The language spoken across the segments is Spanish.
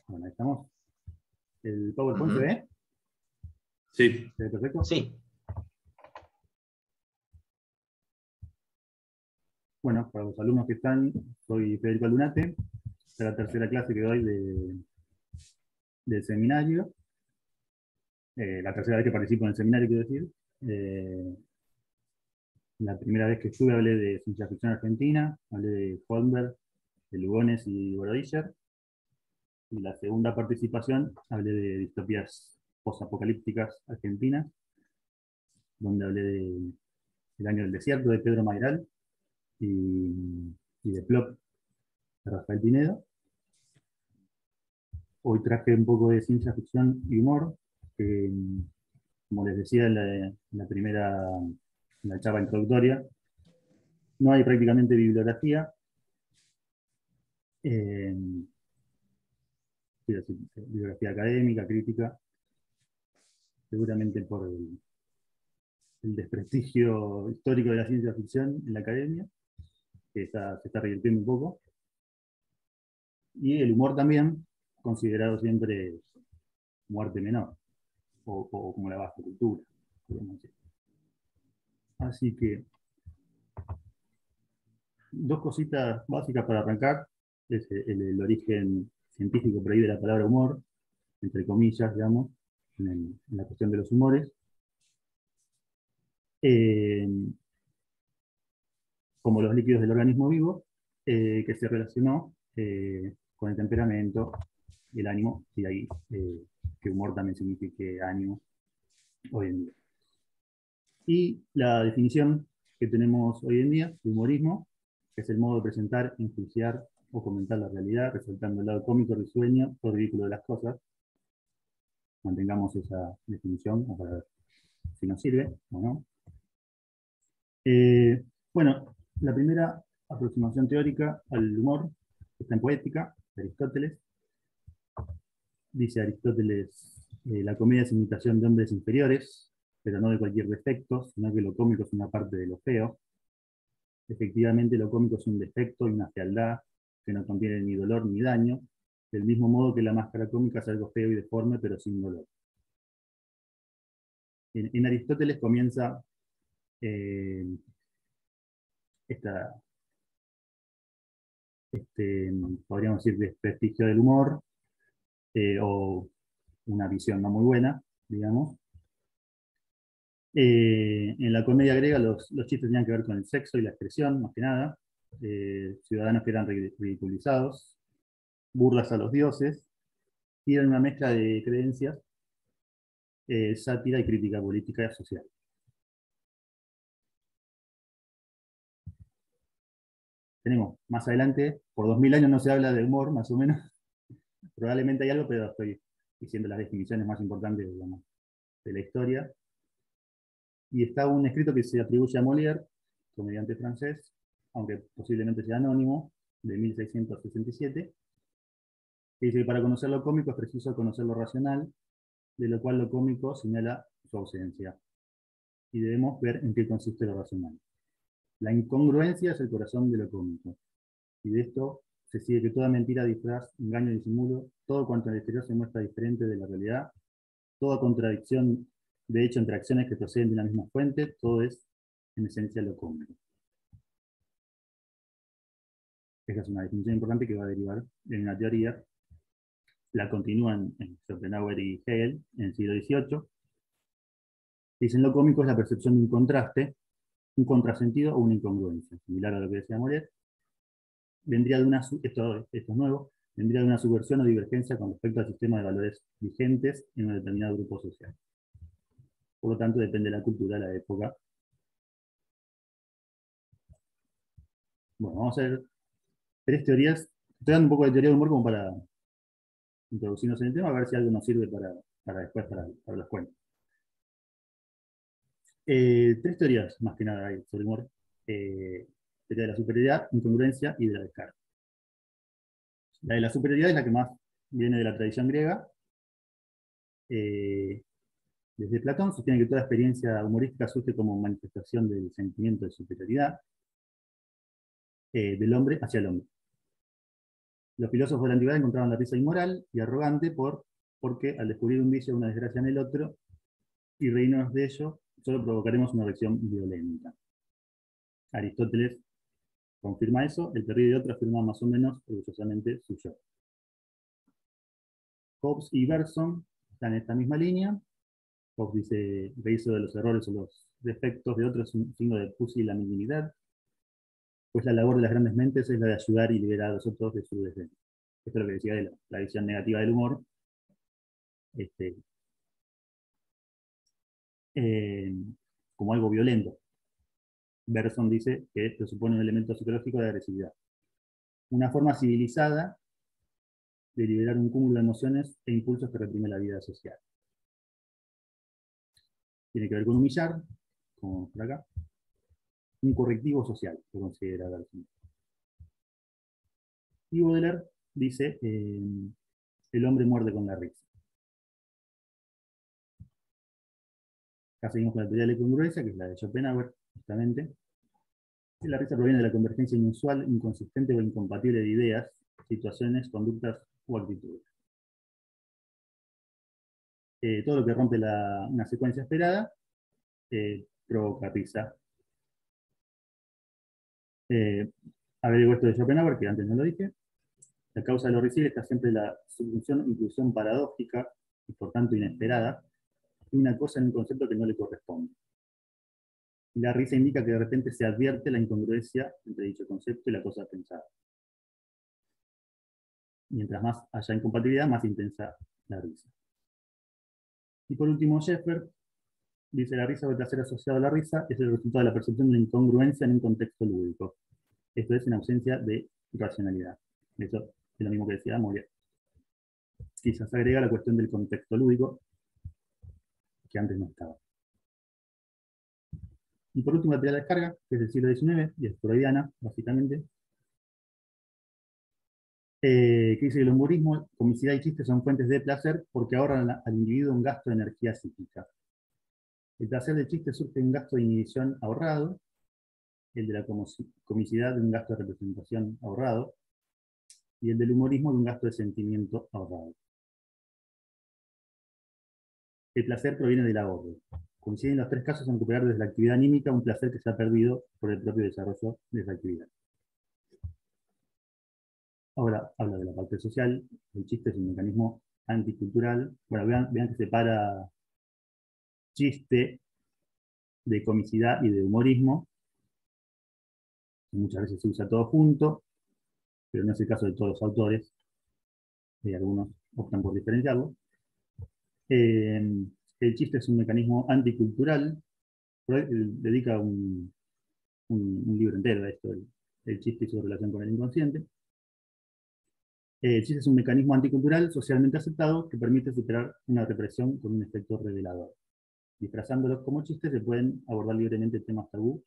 Bueno, ahí estamos. ¿El PowerPoint se Ujú. ve? Sí. ¿Se ve perfecto? Sí. Bueno, para los alumnos que están, soy Federico Lunate, es la tercera clase que doy del seminario. La tercera vez que participo en el seminario, quiero decir. La primera vez que estuve hablé de ciencia ficción argentina, hablé de Holmberg, de Lugones y Brodischer. Y la segunda participación hablé de distopías posapocalípticas argentinas, donde hablé de El año del desierto de Pedro Mayral y de Plop de Rafael Pinedo. Hoy traje un poco de ciencia ficción y humor, que, como les decía en la primera, en la charla introductoria, no hay prácticamente bibliografía, eh, quiero decir, bibliografía académica, crítica, seguramente por el desprestigio histórico de la ciencia ficción en la academia, que se está revirtiendo un poco, y el humor también, considerado siempre muerte menor, o como la baja cultura, podemos decir. Así que, dos cositas básicas para arrancar, es el origen científico por ahí de la palabra humor, entre comillas, digamos, en la cuestión de los humores. Eh, como los líquidos del organismo vivo, que se relacionó con el temperamento y el ánimo, y ahí que humor también signifique ánimo hoy en día. Y la definición que tenemos hoy en día de humorismo, que es el modo de presentar, enjuiciar o comentar la realidad, resaltando el lado cómico, risueño o ridículo de las cosas. Mantengamos esa definición para ver si nos sirve o no. Bueno, la primera aproximación teórica al humor está en Poética, de Aristóteles. Dice Aristóteles, la comedia es imitación de hombres inferiores, pero no de cualquier defecto, sino que lo cómico es una parte de lo feo. Efectivamente, lo cómico es un defecto y una fealdad que no contiene ni dolor ni daño, del mismo modo que la máscara cómica es algo feo y deforme, pero sin dolor. En Aristóteles comienza eh, esta, podríamos decir, desprestigio del humor, o una visión no muy buena, digamos. En la comedia griega los chistes tenían que ver con el sexo y la expresión, más que nada. Ciudadanos que eran ridiculizados, burlas a los dioses, y eran una mezcla de creencias, sátira y crítica política y social. Tenemos más adelante, por 2000 años no se habla de humor, más o menos. Probablemente hay algo, pero estoy diciendo las definiciones más importantes, digamos, de la historia. Y está un escrito que se atribuye a Molière, comediante francés, aunque posiblemente sea anónimo, de 1667, que dice que para conocer lo cómico es preciso conocer lo racional, de lo cual lo cómico señala su ausencia. Y debemos ver en qué consiste lo racional. La incongruencia es el corazón de lo cómico. Y de esto se sigue que toda mentira, disfraz, engaño y disimulo, todo cuanto en el exterior se muestra diferente de la realidad, toda contradicción de hecho entre acciones que proceden de una misma fuente, todo es en esencia lo cómico. Esa es una definición importante que va a derivar en una teoría. La continúan en Schopenhauer y Hegel en el siglo XVIII. Dicen lo cómico es la percepción de un contraste, un contrasentido o una incongruencia, similar a lo que decía Moret. Vendría de una, esto es nuevo, vendría de una subversión o divergencia con respecto al sistema de valores vigentes en un determinado grupo social. Por lo tanto, depende de la cultura, la época. Bueno, vamos a ver tres teorías. Estoy dando un poco de teoría del humor como para introducirnos en el tema, a ver si algo nos sirve para después, para los cuentos. Tres teorías, más que nada, hay sobre el humor. Teoría de la superioridad, incongruencia y de la descarga. La de la superioridad es la que más viene de la tradición griega. Desde Platón sostiene que toda experiencia humorística surge como manifestación del sentimiento de superioridad del hombre hacia el hombre. Los filósofos de la antigüedad encontraban la risa inmoral y arrogante porque al descubrir un vicio o una desgracia en el otro y reírnos de ello, solo provocaremos una reacción violenta. Aristóteles confirma eso, el que ríe de otro afirma más o menos orgullosamente su yo. Hobbes y Bergson están en esta misma línea. Hobbes dice, reírse de los errores o los defectos de otros es un signo de pusilanimidad, pues la labor de las grandes mentes es la de ayudar y liberar a los otros de su desdén. Esto es lo que decía de la visión negativa del humor. Este, eh, como algo violento. Bergson dice que esto supone un elemento psicológico de agresividad. Una forma civilizada de liberar un cúmulo de emociones e impulsos que reprime la vida social. Tiene que ver con humillar, como por acá, un correctivo social, lo considera Bergson. Y Baudelaire dice, el hombre muerde con la risa. Acá seguimos con la teoría de la incongruencia, que es la de Schopenhauer, justamente. La risa proviene de la convergencia inusual, inconsistente o incompatible de ideas, situaciones, conductas o actitudes. Todo lo que rompe una secuencia esperada provoca risa. Averiguo esto de Schopenhauer, que antes no lo dije. La causa de lo risible está siempre la subjunción, inclusión paradójica y por tanto inesperada, de una cosa en un concepto que no le corresponde. Y la risa indica que de repente se advierte la incongruencia entre dicho concepto y la cosa pensada. Mientras más haya incompatibilidad, más intensa la risa. Y por último, Sheffer dice: la risa o el placer asociado a la risa es el resultado de la percepción de una incongruencia en un contexto lúdico. Esto es en ausencia de racionalidad. Eso es lo mismo que decía Moria. Quizás agrega la cuestión del contexto lúdico, que antes no estaba. Y por último, la teoría de la descarga, que es del siglo XIX y es freudiana, básicamente, que dice que el humorismo, comicidad y chiste son fuentes de placer porque ahorran al individuo un gasto de energía psíquica. El placer del chiste surge de un gasto de inhibición ahorrado, el de la comicidad de un gasto de representación ahorrado, y el del humorismo de un gasto de sentimiento ahorrado. El placer proviene del ahorro. Coinciden los tres casos en recuperar desde la actividad anímica un placer que se ha perdido por el propio desarrollo de esa actividad. Ahora habla de la parte social. El chiste es un mecanismo anticultural. Bueno, vean que separa chiste de comicidad y de humorismo. Muchas veces se usa todo junto, pero no es el caso de todos los autores. Algunos optan por diferenciarlo. El chiste es un mecanismo anticultural. Dedica un libro entero a esto, el chiste y su relación con el inconsciente. El chiste es un mecanismo anticultural socialmente aceptado que permite superar una represión con un efecto revelador. Disfrazándolos como chistes se pueden abordar libremente temas tabú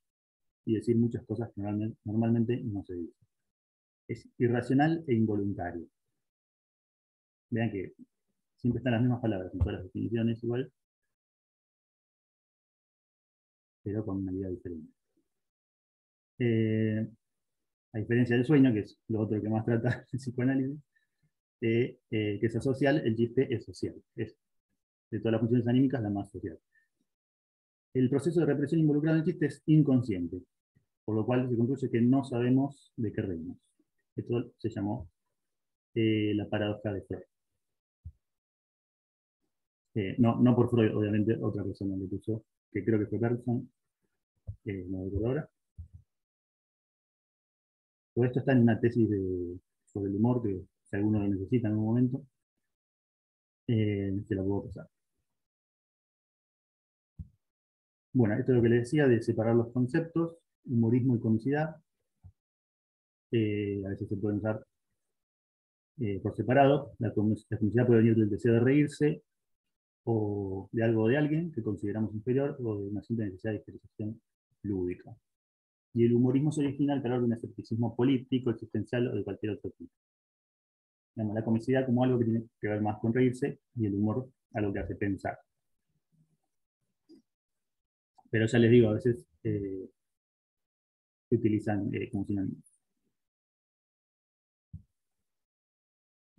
y decir muchas cosas que normalmente no se dicen. Es irracional e involuntario. Vean que siempre están las mismas palabras en todas las definiciones igual, pero con una idea diferente. A diferencia del sueño, que es lo otro que más trata el psicoanálisis, que es asocial, el chiste es social. Es de todas las funciones anímicas la más social. El proceso de represión involucrado en el chiste es inconsciente, por lo cual se concluye que no sabemos de qué reímos. Esto se llamó la paradoja de Freud. No por Freud, obviamente, otra persona le puso, que creo que fue Bergson, no recuerdo ahora. Todo esto está en una tesis sobre el humor, que si alguno lo necesita en un momento, se la puedo pasar. Bueno, esto es lo que les decía de separar los conceptos, humorismo y comicidad. A veces se pueden usar por separado. La comicidad puede venir del deseo de reírse, o de algo de alguien que consideramos inferior, o de una simple necesidad de expresión lúdica. Y el humorismo se origina al calor de un escepticismo político, existencial o de cualquier otro tipo. Digamos, la comicidad como algo que tiene que ver más con reírse, y el humor algo que hace pensar. Pero ya les digo, a veces se utilizan como sinónimos.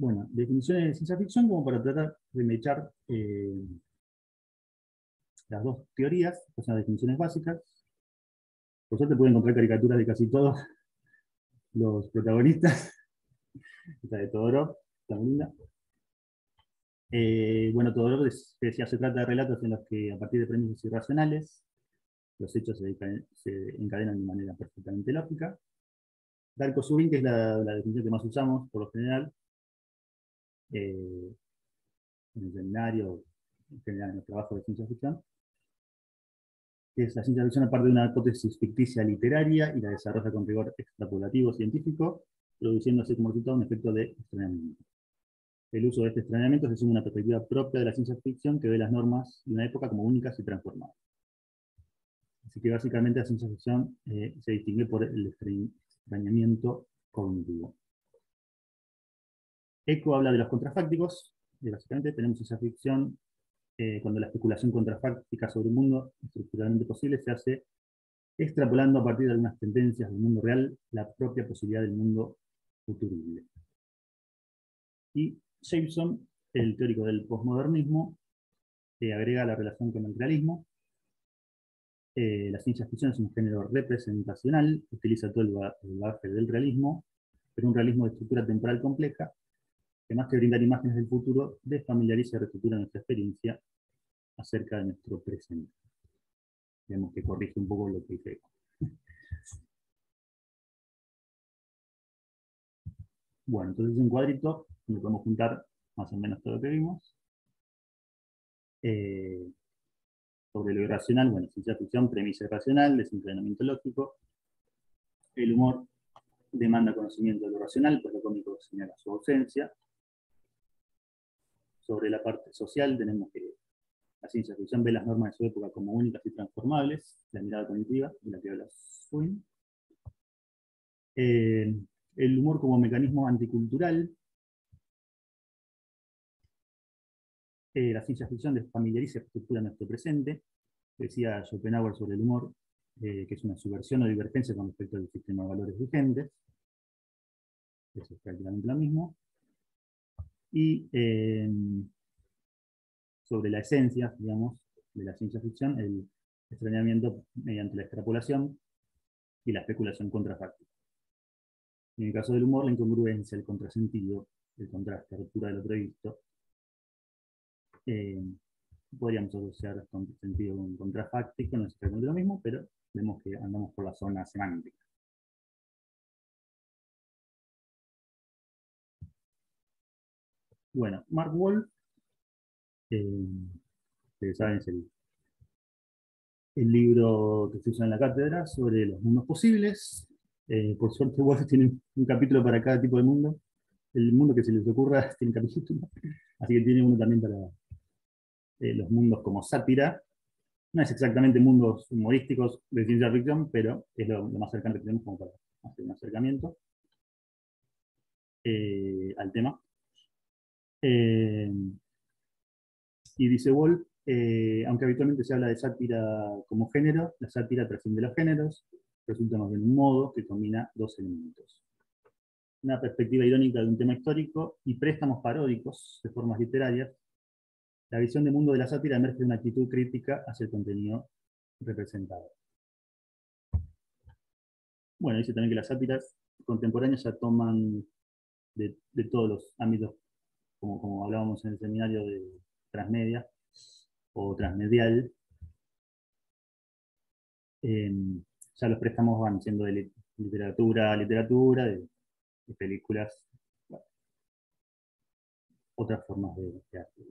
Bueno, definiciones de ciencia ficción como para tratar de mechar las dos teorías, que son las definiciones básicas. Por suerte pueden encontrar caricaturas de casi todos los protagonistas. Esta de Todorov, está muy linda. Bueno, Todorov decía, se trata de relatos en los que, a partir de premisas irracionales, los hechos se encadenan de manera perfectamente lógica. Darko Subin, que es la definición que más usamos por lo general, en el seminario, en general en los trabajos de ciencia ficción, que es la ciencia ficción aparte de una hipótesis ficticia literaria y la desarrolla con rigor extrapolativo científico, produciéndose como resultado un efecto de extrañamiento. El uso de este extrañamiento se asume una perspectiva propia de la ciencia ficción que ve las normas de una época como únicas y transformadas. Así que básicamente la ciencia ficción se distingue por el extrañamiento cognitivo. Eco habla de los contrafácticos, y básicamente tenemos ciencia ficción cuando la especulación contrafáctica sobre un mundo estructuralmente posible se hace extrapolando a partir de algunas tendencias del mundo real la propia posibilidad del mundo futurible. Y Jameson, el teórico del posmodernismo, agrega la relación con el realismo. La ciencia ficción es un género representacional, utiliza todo el bagaje del realismo, pero un realismo de estructura temporal compleja, que más que brindar imágenes del futuro, desfamiliariza y reestructura nuestra experiencia acerca de nuestro presente. Digamos que corrige un poco lo que dije. Bueno, entonces un cuadrito donde podemos juntar más o menos todo lo que vimos. Sobre lo irracional, bueno, ciencia ficción, premisa irracional, desencadenamiento lógico. El humor demanda conocimiento de lo racional, pues lo cómico señala su ausencia. Sobre la parte social tenemos que la ciencia ficción ve las normas de su época como únicas y transformables, la mirada cognitiva, de la que habla Swin. El humor como mecanismo anticultural. La ciencia ficción desfamiliariza y estructura nuestro presente. Decía Schopenhauer sobre el humor, que es una subversión o divergencia con respecto al sistema de valores vigentes. Eso es prácticamente lo mismo. Y sobre la esencia, digamos, de la ciencia ficción, el extrañamiento mediante la extrapolación y la especulación contrafáctica. En el caso del humor, la incongruencia, el contrasentido, el contraste, la ruptura de lo previsto, podríamos asociar con sentido un contrafáctico, no es exactamente lo mismo, pero vemos que andamos por la zona semántica. Bueno, Mark Wolf, ustedes saben, es el libro que se usa en la cátedra sobre los mundos posibles. Por suerte, Wolf tiene un capítulo para cada tipo de mundo. El mundo que se les ocurra tiene capítulo. Así que tiene uno también para los mundos como sátira. No es exactamente mundos humorísticos de ciencia ficción, pero es lo más cercano que tenemos como para hacer un acercamiento al tema. Y dice Wolf, aunque habitualmente se habla de sátira como género, la sátira trasciende los géneros, resulta más bien un modo que combina dos elementos. Una perspectiva irónica de un tema histórico y préstamos paródicos de formas literarias. La visión de mundo de la sátira emerge de una actitud crítica hacia el contenido representado. Bueno, dice también que las sátiras contemporáneas ya toman de todos los ámbitos, como hablábamos en el seminario de transmedia o transmedial, ya los préstamos van siendo de literatura a literatura, de películas, bueno, otras formas de arte.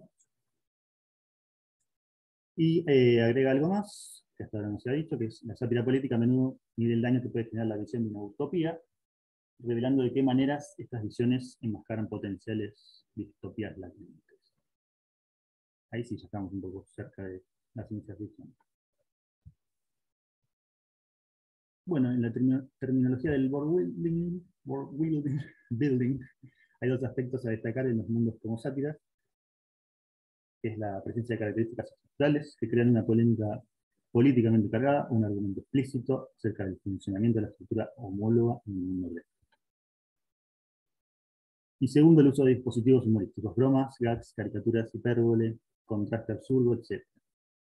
Y agrega algo más, que hasta ahora no se ha dicho, que es la sátira política a menudo mide el daño que puede generar la visión de una utopía, revelando de qué maneras estas visiones enmascaran potenciales distopías latentes. Ahí sí ya estamos un poco cerca de la ciencia ficción. Bueno, en la terminología del world building hay dos aspectos a destacar en los mundos como sátiras, que es la presencia de características estructurales que crean una polémica políticamente cargada, un argumento explícito acerca del funcionamiento de la estructura homóloga en el mundo real. Y segundo, el uso de dispositivos humorísticos, bromas, gags, caricaturas, hipérbole, contraste absurdo, etc.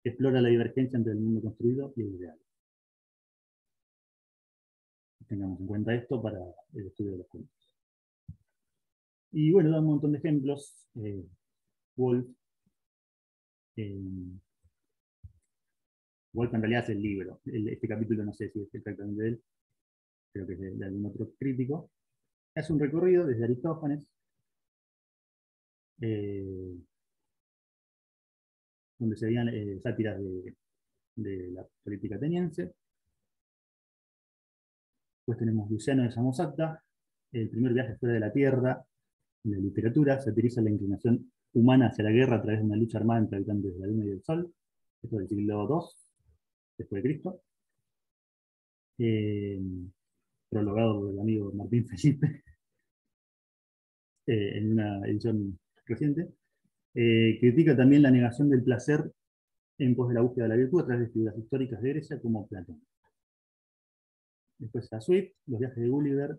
Explora la divergencia entre el mundo construido y el real. Tengamos en cuenta esto para el estudio de los cuentos. Y bueno, da un montón de ejemplos. Wolf. Wolf en realidad es el libro. Este capítulo no sé si es exactamente de él, creo que es de algún otro crítico. Hace un recorrido desde Aristófanes, donde se veían sátiras de la política ateniense. Después tenemos Luciano de Samosata, el primer viaje fuera de la Tierra. En la literatura satiriza la inclinación humana hacia la guerra a través de una lucha armada entre habitantes de la Luna y del Sol. Esto del siglo II, después de Cristo. Prologado por el amigo Martín Felipe, en una edición reciente. Critica también la negación del placer en pos de la búsqueda de la virtud a través de figuras históricas de Grecia como Platón. Después a Swift, los viajes de Gulliver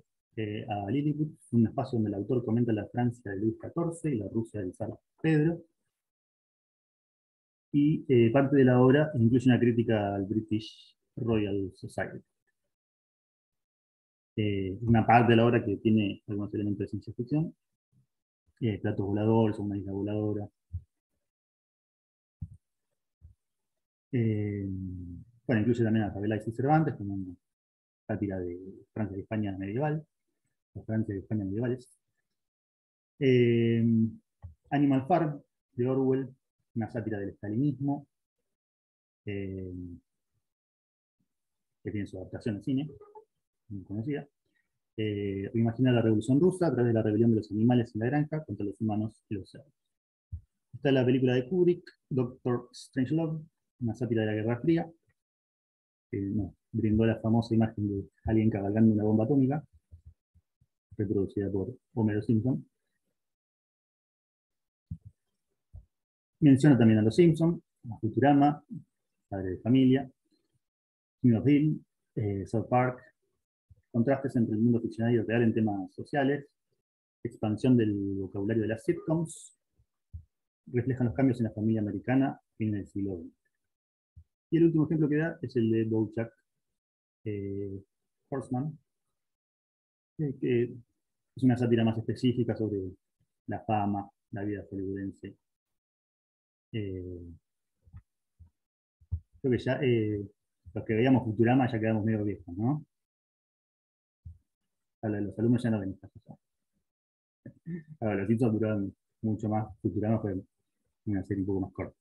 a Lilliput, un espacio donde el autor comenta la Francia de Luis XIV y la Rusia del zar Pedro. Y parte de la obra incluye una crítica al British Royal Society. Una parte de la obra que tiene algunos elementos de ciencia ficción, platos voladores, una isla voladora. Bueno, incluye también a Rabelais y Cervantes, como una sátira de Francia y España medieval, las Francia y España medievales. Animal Farm, de Orwell, una sátira del estalinismo, que tiene su adaptación al cine, muy conocida. Imagina la Revolución Rusa a través de la rebelión de los animales en la granja contra los humanos y los cerdos. Está la película de Kubrick, Doctor Strangelove, una sátira de la Guerra Fría, que brindó la famosa imagen de alguien cabalgando una bomba atómica, reproducida por Homero Simpson. Menciona también a los Simpsons, a Futurama, Padre de Familia, King of Hill, South Park, contrastes entre el mundo ficcional y el real en temas sociales, expansión del vocabulario de las sitcoms, reflejan los cambios en la familia americana en el siglo XX. Y el último ejemplo que da es el de BoJack Horseman, que es una sátira más específica sobre la fama, la vida hollywoodense. Creo que ya los que veíamos Futurama ya quedamos medio viejos, ¿no? Los alumnos ya no ven estas cosas. Ahora, los Simpsons duraban mucho más. Futurama fue una serie un poco más corta.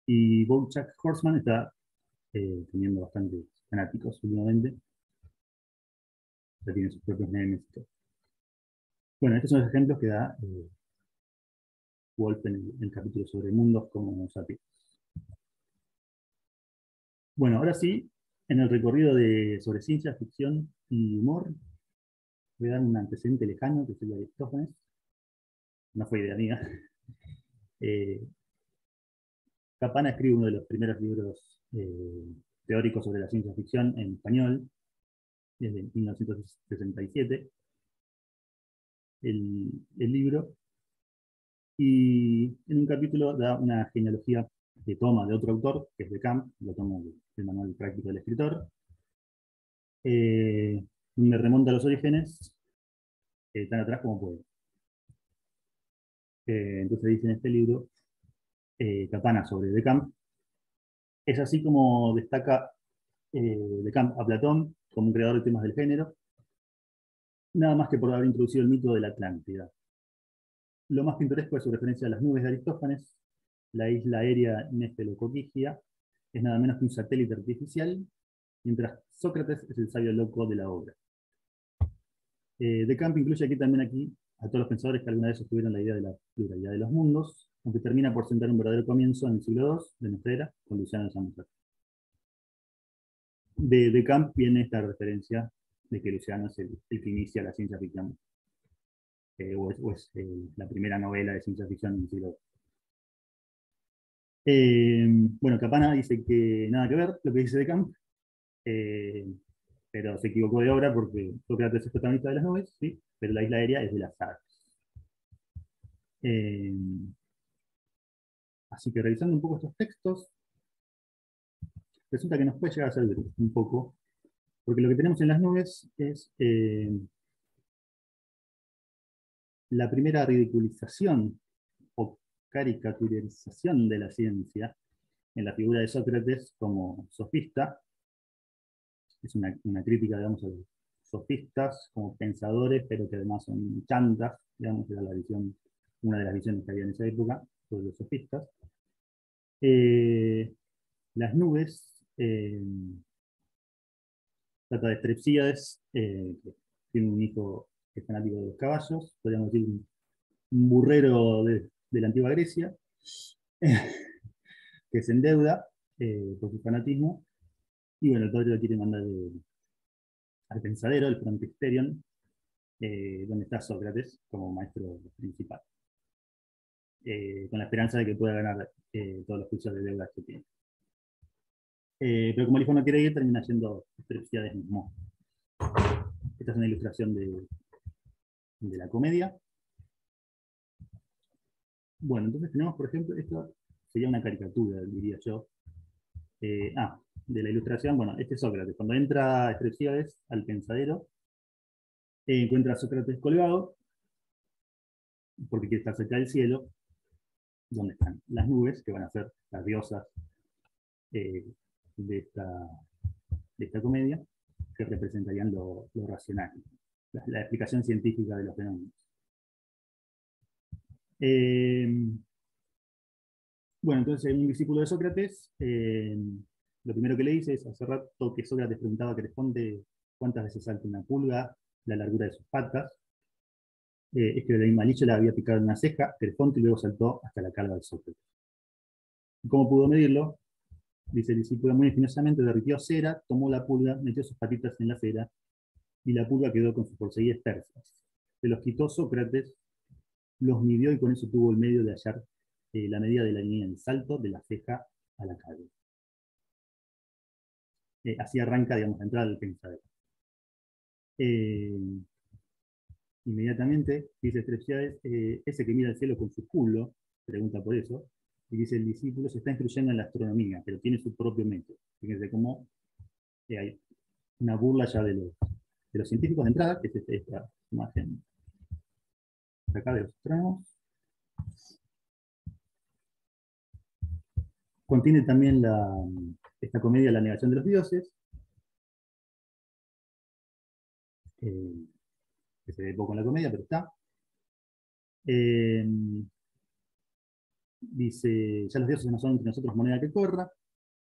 Y BoJack Horseman está teniendo bastantes fanáticos últimamente. Ya tiene sus propios memes y todo. Bueno, estos son los ejemplos que da Wolf en el capítulo sobre mundos como Sapiens. Bueno, ahora sí, en el recorrido sobre ciencia ficción y humor, voy a dar un antecedente lejano que sería Aristófanes. No fue idea mía. Capana escribe uno de los primeros libros teóricos sobre la ciencia ficción en español, desde 1967, el libro, y en un capítulo da una genealogía que toma de otro autor, que es de Camp, lo toma del Manual Práctico del Escritor, me remonta a los orígenes tan atrás como puede. Entonces dice en este libro, Capana sobre De Camp, es así como destaca De Camp a Platón como un creador de temas del género, nada más que por haber introducido el mito de la Atlántida. Lo más pintoresco es su referencia a las nubes de Aristófanes, la isla aérea Neftelocoquigia es nada menos que un satélite artificial, mientras Sócrates es el sabio loco de la obra. De Camp incluye aquí a todos los pensadores que alguna vez sostuvieron la idea de la pluralidad de los mundos, aunque termina por sentar un verdadero comienzo en el siglo II de nuestra era, con Luciano de Samosata. De Camp viene esta referencia de que Luciano es el que inicia la ciencia ficción, o es la primera novela de ciencia ficción en el siglo II. Bueno, Capana dice que nada que ver lo que dice De Camp, pero se equivocó de obra porque Sócrates es protagonista de las nubes, ¿sí? Pero la isla aérea es de las aves. Eh, Así que revisando un poco estos textos, resulta que nos puede llegar a servir un poco, porque lo que tenemos en las nubes es la primera ridiculización o caricaturización de la ciencia en la figura de Sócrates como sofista. Es una crítica, digamos, a los sofistas como pensadores, pero que además son chantas, digamos, era la visión, una de las visiones que había en esa época sobre los sofistas. Las nubes trata de Strepsíades, que tiene un hijo que es fanático de los caballos, podríamos decir un burrero de la antigua Grecia, que se endeuda por su fanatismo, y bueno, el padre lo quiere mandar al pensadero, el Frontisterion, donde está Sócrates como maestro principal, con la esperanza de que pueda ganar todos los juicios de deudas que tiene. Pero como el hijo no quiere ir, termina yendo Strepsíades mismo. Esta es una ilustración de la comedia. Bueno, entonces tenemos, por ejemplo, esto sería una caricatura, diría yo. De la ilustración, bueno, este es Sócrates. Cuando entra Strepsíades al pensadero, encuentra a Sócrates colgado, porque quiere estar cerca del cielo, donde están las nubes, que van a ser las diosas eh, de, esta comedia, que representarían lo racional, la explicación científica de los fenómenos. Bueno, entonces un discípulo de Sócrates, lo primero que le dice es, hace rato que Sócrates preguntaba que responde cuántas veces salta una pulga, la largura de sus patas, es que el animalillo le había picado en una ceja, Crefonte, y luego saltó hasta la calva de Sócrates. ¿Cómo pudo medirlo? Dice el discípulo, muy ingeniosamente derritió cera, tomó la pulga, metió sus patitas en la cera, y la pulga quedó con sus polseguíes persas. Se los quitó Sócrates, los midió y con eso tuvo el medio de hallar la medida de la línea del salto de la ceja a la calva. Así arranca, digamos, la entrada del pensadero. Inmediatamente, dice Strepsíades, ese que mira el cielo con su culo, pregunta por eso, y dice el discípulo se está instruyendo en la astronomía, pero tiene su propio método. Fíjense cómo hay una burla ya de los científicos de entrada, que es esta imagen de acá de los astrónomos. Contiene también esta comedia La negación de los dioses, que se ve poco en la comedia, pero está. Dice, ya los dioses no son entre nosotros moneda que corra.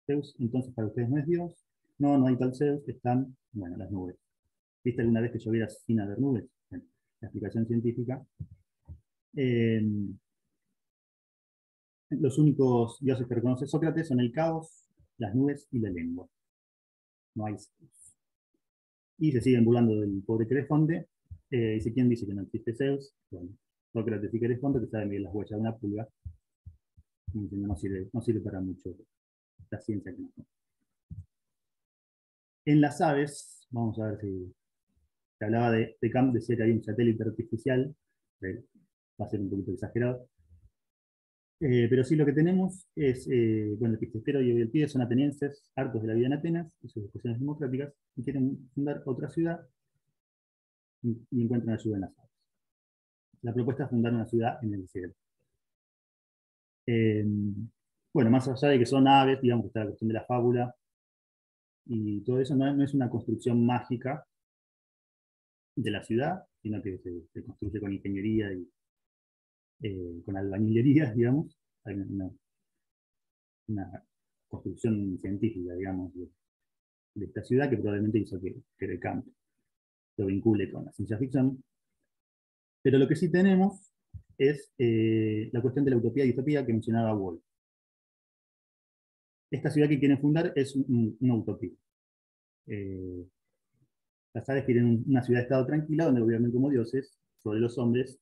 Zeus, entonces para ustedes no es Dios. No, no hay tal Zeus, están, bueno, las nubes. ¿Viste alguna vez que lloviera sin haber nubes? Bueno, la explicación científica. Los únicos dioses que reconoce Sócrates son el caos, las nubes y la lengua. No hay Zeus. Y se siguen burlando del pobre Crefonte. Dice, ¿quién dice que no existe Zeus? Bueno, Sócrates y Crefonte, que saben medir las huellas de una pulga. No sirve para mucho la ciencia que nos da. En las aves, vamos a ver si se hablaba de Camp, decía que había un satélite artificial, va a ser un poquito exagerado, pero sí lo que tenemos es, bueno, el Pistestero y el Pide son atenienses, hartos de la vida en Atenas y sus discusiones democráticas, y quieren fundar otra ciudad y encuentran ayuda en las aves. La propuesta es fundar una ciudad en el cielo. Bueno, más allá de que son aves, digamos que está la cuestión de la fábula, y todo eso no es una construcción mágica de la ciudad, sino que se construye con ingeniería y con albañilería, digamos. Hay una construcción científica, digamos, de esta ciudad que probablemente hizo que el campo lo vincule con la ciencia ficción. Pero lo que sí tenemos es la cuestión de la utopía y distopía que mencionaba Wolf. Esta ciudad que quieren fundar es una utopía. Las aves quieren una ciudad-estado tranquila donde gobiernen como dioses sobre los hombres,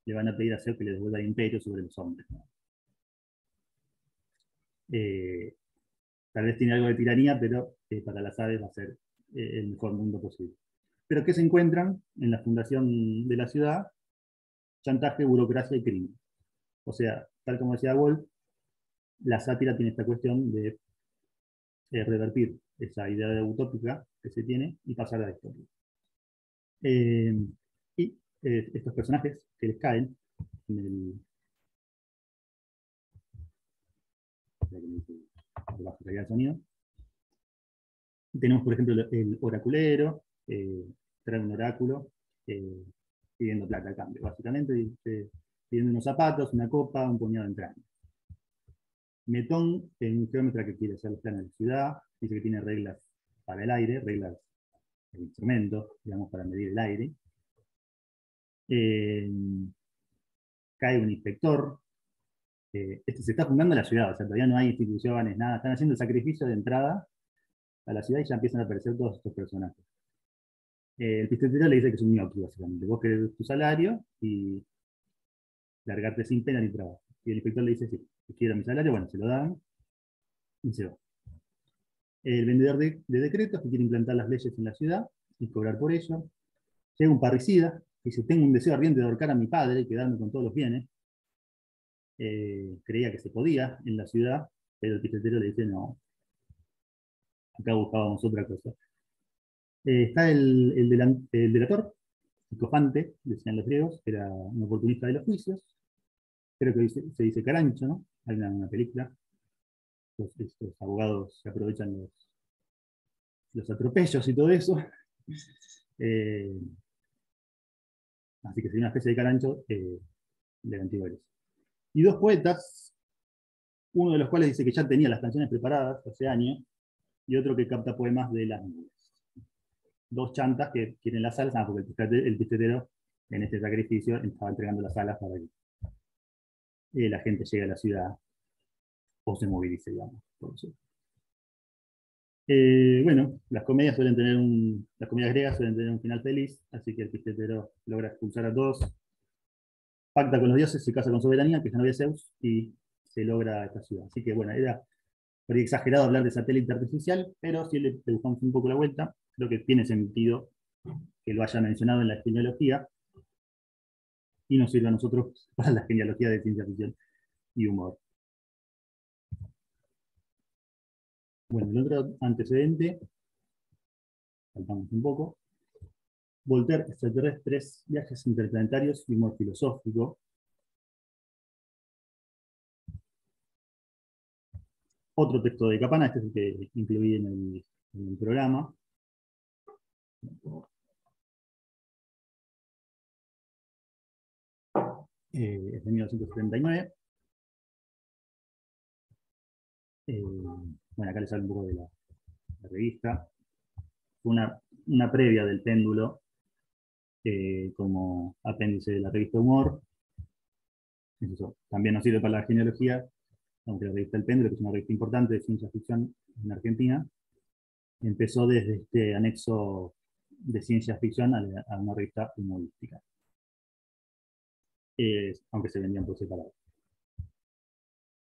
le van a pedir a Zeus que les devuelva el imperio sobre los hombres, ¿no? Tal vez tiene algo de tiranía, pero para las aves va a ser el mejor mundo posible. Pero ¿qué se encuentran en la fundación de la ciudad? chantaje, burocracia y crimen. O sea, tal como decía Wolf, la sátira tiene esta cuestión de revertir esa idea utópica que se tiene y pasar a la historia. Y estos personajes que les caen en el... bajo calidad de sonido. Tenemos, por ejemplo, el oraculero, trae un oráculo pidiendo plata a cambio, básicamente, pidiendo unos zapatos, una copa, un puñado de entrañas. Metón es un geómetra que quiere hacer los planos de la ciudad, dice que tiene reglas para el aire, reglas de instrumentos, digamos, para medir el aire. Cae un inspector. Se está fundando la ciudad, o sea, todavía no hay instituciones, nada, están haciendo el sacrificio de entrada a la ciudad y ya empiezan a aparecer todos estos personajes. El pistetero le dice que es un ñoqui, básicamente. Vos querés tu salario y largarte sin pena ni trabajo. Y el inspector le dice, sí, quiero mi salario, bueno, se lo dan y se va. El vendedor de decretos que quiere implantar las leyes en la ciudad y cobrar por ello. Llega un parricida que dice, tengo un deseo ardiente de ahorcar a mi padre y quedarme con todos los bienes. Creía que se podía en la ciudad, pero el pistetero le dice, no, acá buscábamos otra cosa. Está el delator, psicofante, decían los griegos, que era un oportunista de los juicios. Creo que se dice Carancho, ¿no? Hay una película. Estos abogados se aprovechan los atropellos y todo eso. Así que sería una especie de Carancho de la antigua Grecia. Y dos poetas, uno de los cuales dice que ya tenía las canciones preparadas hace años, y otro que capta poemas de las nubes. Dos chantas que quieren las alas, porque el pistetero en este sacrificio estaba entregando las alas para que la gente llegue a la ciudad o se movilice, digamos. Por eso. Bueno, las comedias griegas suelen tener un final feliz, así que el pistetero logra expulsar a todos, pacta con los dioses, se casa con Soberanía, que es la novia de Zeus, y se logra esta ciudad. Así que bueno, era por exagerado hablar de satélite artificial, pero si le buscamos un poco la vuelta, creo que tiene sentido que lo haya mencionado en la genealogía, y nos sirve a nosotros para la genealogía de ciencia ficción y humor. Bueno, el otro antecedente, saltamos un poco. Voltaire, extraterrestres, viajes interplanetarios y humor filosófico. Otro texto de Capana, este es el que incluí en el programa. Es de 1979. Bueno, acá les hablo un poco de la revista. Fue una previa del péndulo como apéndice de la revista Humor. Eso también nos sirve para la genealogía, aunque la revista El Péndulo, que es una revista importante de ciencia ficción en Argentina, empezó desde este anexo de ciencia ficción a una revista humorística, aunque se vendían por separado.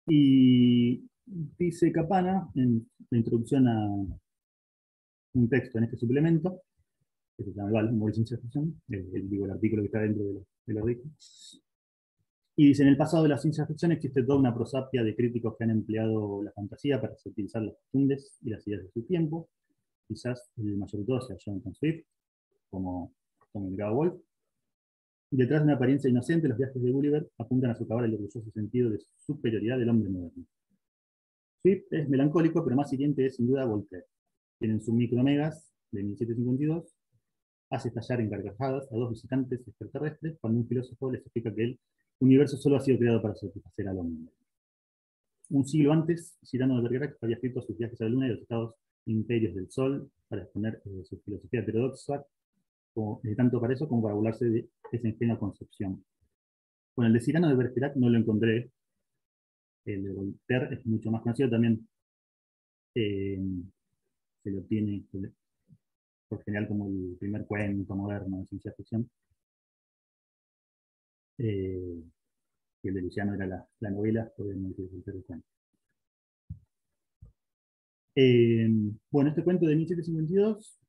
Y dice Capana, en la introducción a un texto en este suplemento, que se llama igual Humor y Ciencia Ficción, el artículo que está dentro de la revista. Y dice, en el pasado de la ciencia ficción existe toda una prosapia de críticos que han empleado la fantasía para utilizar las costumbres y las ideas de su tiempo. Quizás el mayor de todos sea Jonathan Swift, como indicaba Wolf. Y detrás de una apariencia inocente, los viajes de Gulliver apuntan a socavar el orgulloso sentido de superioridad del hombre moderno. Swift es melancólico, pero más siguiente es sin duda Voltaire, quien en sus Micromegas de 1752 hace estallar en carcajadas a dos visitantes extraterrestres cuando un filósofo les explica que el universo solo ha sido creado para satisfacer al hombre. Un siglo antes, Cyrano de Bergerac había escrito sus viajes a la Luna y los estados imperios del Sol para exponer su filosofía heterodoxa, tanto para eso como para burlarse de esa ingenua concepción. Bueno, el de Cyrano de Bergerac no lo encontré. El de Voltaire es mucho más conocido también. Se lo tiene por general como el primer cuento moderno de ciencia ficción. Y el de Luciano era la novela, podemos decir el cuento. Bueno, este cuento de 1752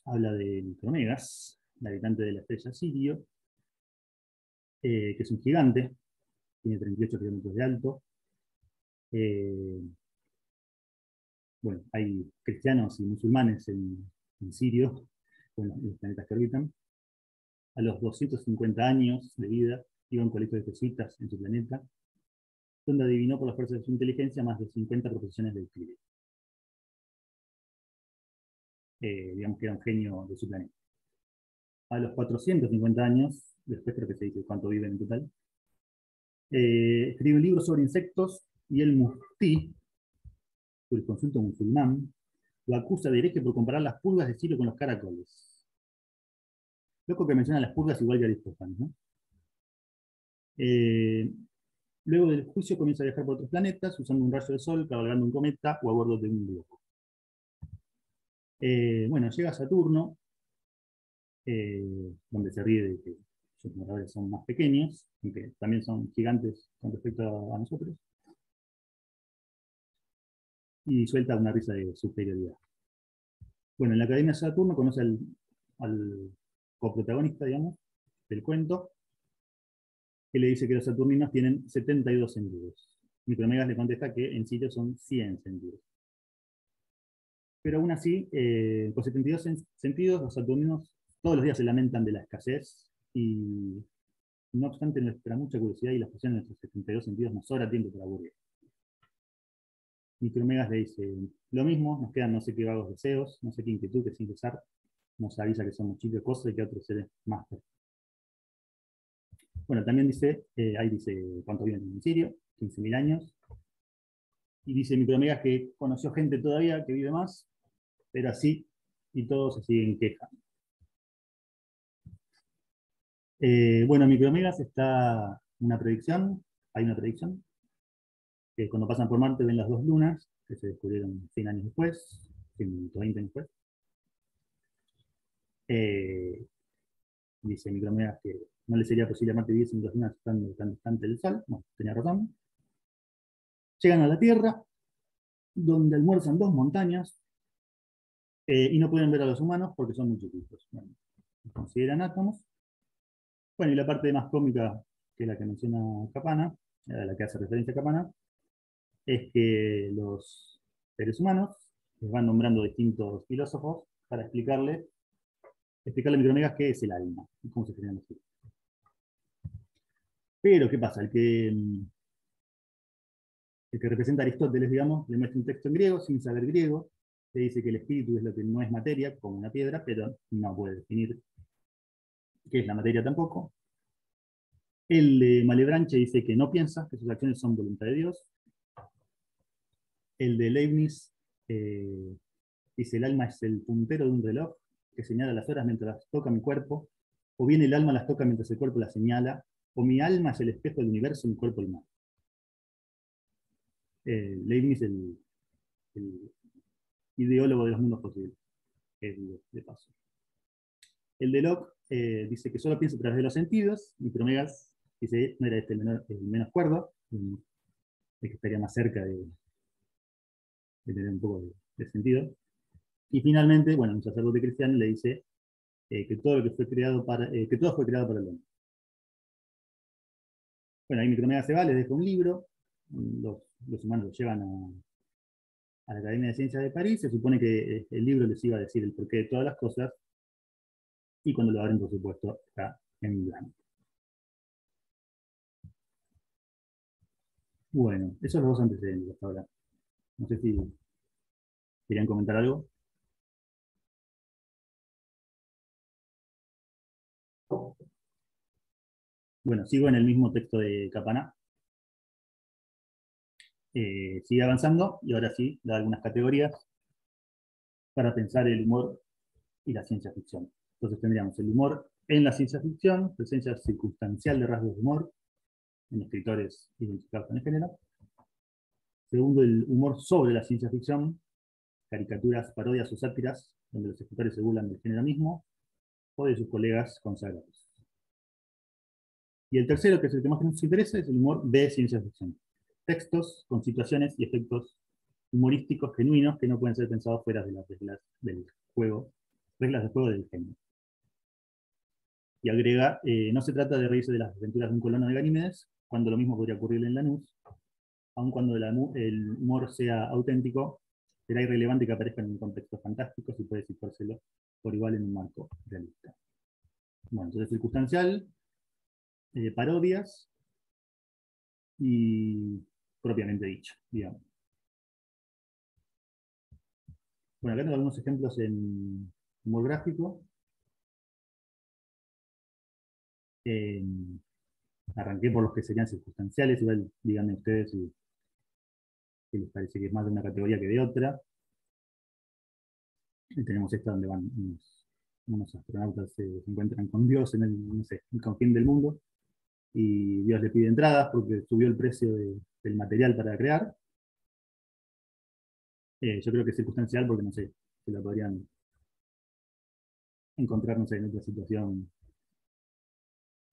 habla de Micromegas, el habitante de la estrella Sirio, que es un gigante, tiene 38 kilómetros de alto. Bueno, hay cristianos y musulmanes en Sirio, bueno, en los planetas que orbitan. A los 250 años de vida, iba a un colegio de jesuitas en su planeta, donde adivinó por las fuerzas de su inteligencia más de 50 profesiones del clima. Digamos que era un genio de su planeta. A los 450 años, después creo que se dice cuánto viven en total, escribió un libro sobre insectos y el muftí, el consulto musulmán, lo acusa de hereje por comparar las pulgas de Sirio con los caracoles. Loco que menciona las pulgas igual que Aristófanes, ¿no? Luego del juicio comienza a viajar por otros planetas usando un rayo de sol, cabalgando un cometa o a bordo de un globo. Bueno, llega a Saturno, donde se ríe de que sus moradores son más pequeños, aunque también son gigantes con respecto a nosotros, y suelta una risa de superioridad. Bueno, en la Academia de Saturno conoce al coprotagonista, digamos, del cuento, que le dice que los saturninos tienen 72 sentidos. Micromegas le contesta que en Sirio son 100 sentidos. Pero aún así, con 72 sentidos, los saturninos todos los días se lamentan de la escasez y, no obstante, nuestra mucha curiosidad y la expresión de nuestros 72 sentidos nos sobra tiempo para aburrir. Micromegas le dice, lo mismo, nos quedan no sé qué vagos deseos, no sé qué inquietud que sin cesar nos avisa que somos chicos, cosas y que otros seres más. Bueno, también dice, ahí dice cuánto viven en Sirio, 15.000 años, y dice Micromegas que conoció gente todavía que vive más, pero así, y todos se siguen quejando. Bueno, Micromegas está una predicción, hay una predicción, que cuando pasan por Marte ven las dos lunas, que se descubrieron 100 años después, 120 años después. Dice Micromegas que no le sería posible a Marte vivir sin dos lunas estando tan distante del Sol. Bueno, tenía razón. Llegan a la Tierra, donde almuerzan dos montañas, y no pueden ver a los humanos porque son muy chiquitos. Bueno, consideran átomos. Bueno, y la parte más cómica, que es la que menciona Capana, a la que hace referencia Capana, es que los seres humanos les van nombrando distintos filósofos para explicarle a Micromegas qué es el alma y cómo se generan los espíritus. Pero, ¿qué pasa? El que representa a Aristóteles, digamos, le muestra un texto en griego sin saber griego, le dice que el espíritu es lo que no es materia, como una piedra, pero no puede definir qué es la materia tampoco. El de Malebranche dice que no piensa, que sus acciones son voluntad de Dios. El de Leibniz dice el alma es el puntero de un reloj que señala las horas mientras las toca mi cuerpo, o bien el alma las toca mientras el cuerpo las señala, o mi alma es el espejo del universo y mi cuerpo el mar. Leibniz, el ideólogo de los mundos posibles, de paso. El de Locke dice que solo piensa a través de los sentidos, y Micromegas dice no era este el menos cuerdo, el que estaría más cerca de tener un poco de sentido. Y finalmente, bueno, un sacerdote cristiano le dice que todo fue creado para el hombre. Bueno, ahí Micromegas se va, les deja un libro, los humanos lo llevan a la Academia de Ciencias de París, se supone que el libro les iba a decir el porqué de todas las cosas, y cuando lo abren, por supuesto, está en blanco. Bueno, esos son los dos antecedentes hasta ahora. No sé si querían comentar algo. Bueno, sigo en el mismo texto de Capana. Sigue avanzando y ahora sí da algunas categorías para pensar el humor y la ciencia ficción. Entonces tendríamos el humor en la ciencia ficción, presencia circunstancial de rasgos de humor en escritores identificados con el género. Segundo, el humor sobre la ciencia ficción, caricaturas, parodias o sátiras, donde los escritores se burlan del género mismo o de sus colegas consagrados. Y el tercero, que es el que más nos interesa, es el humor de ciencia ficción. Textos con situaciones y efectos humorísticos genuinos que no pueden ser pensados fuera de las reglas del juego del género. Y agrega, no se trata de reírse de las aventuras de un colono de Ganímedes, cuando lo mismo podría ocurrirle en Lanús, aun cuando el humor sea auténtico, será irrelevante que aparezca en un contexto fantástico si puede situárselo por igual en un marco realista. Bueno, entonces circunstancial, parodias y propiamente dicho, digamos. Bueno, acá tengo algunos ejemplos en humor gráfico. Arranqué por los que serían circunstanciales, igual díganme ustedes si les parece que es más de una categoría que de otra. Y tenemos esta donde van unos astronautas se encuentran con Dios en el, no sé, el confín del mundo, y Dios le pide entradas porque subió el precio del material para crear. Yo creo que es circunstancial porque, no sé, se la podrían encontrar, no sé, en otra situación,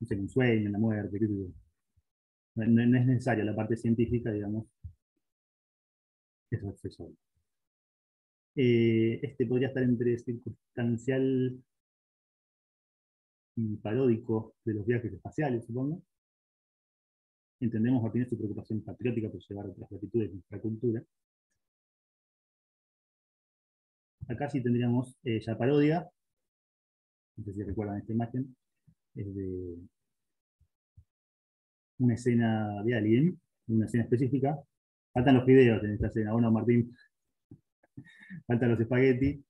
no sé, en un sueño, en la muerte, qué sé yo. No es necesaria la parte científica, digamos, es accesorio. Este podría estar entre circunstancial y paródico de los viajes espaciales, supongo. Entendemos Martínez su preocupación patriótica por llevar otras latitudes de nuestra cultura. Acá sí tendríamos ya parodia, no sé si recuerdan esta imagen, es de una escena de Alien, una escena específica. Faltan los videos en esta escena, bueno, Martín, faltan los espaguetis,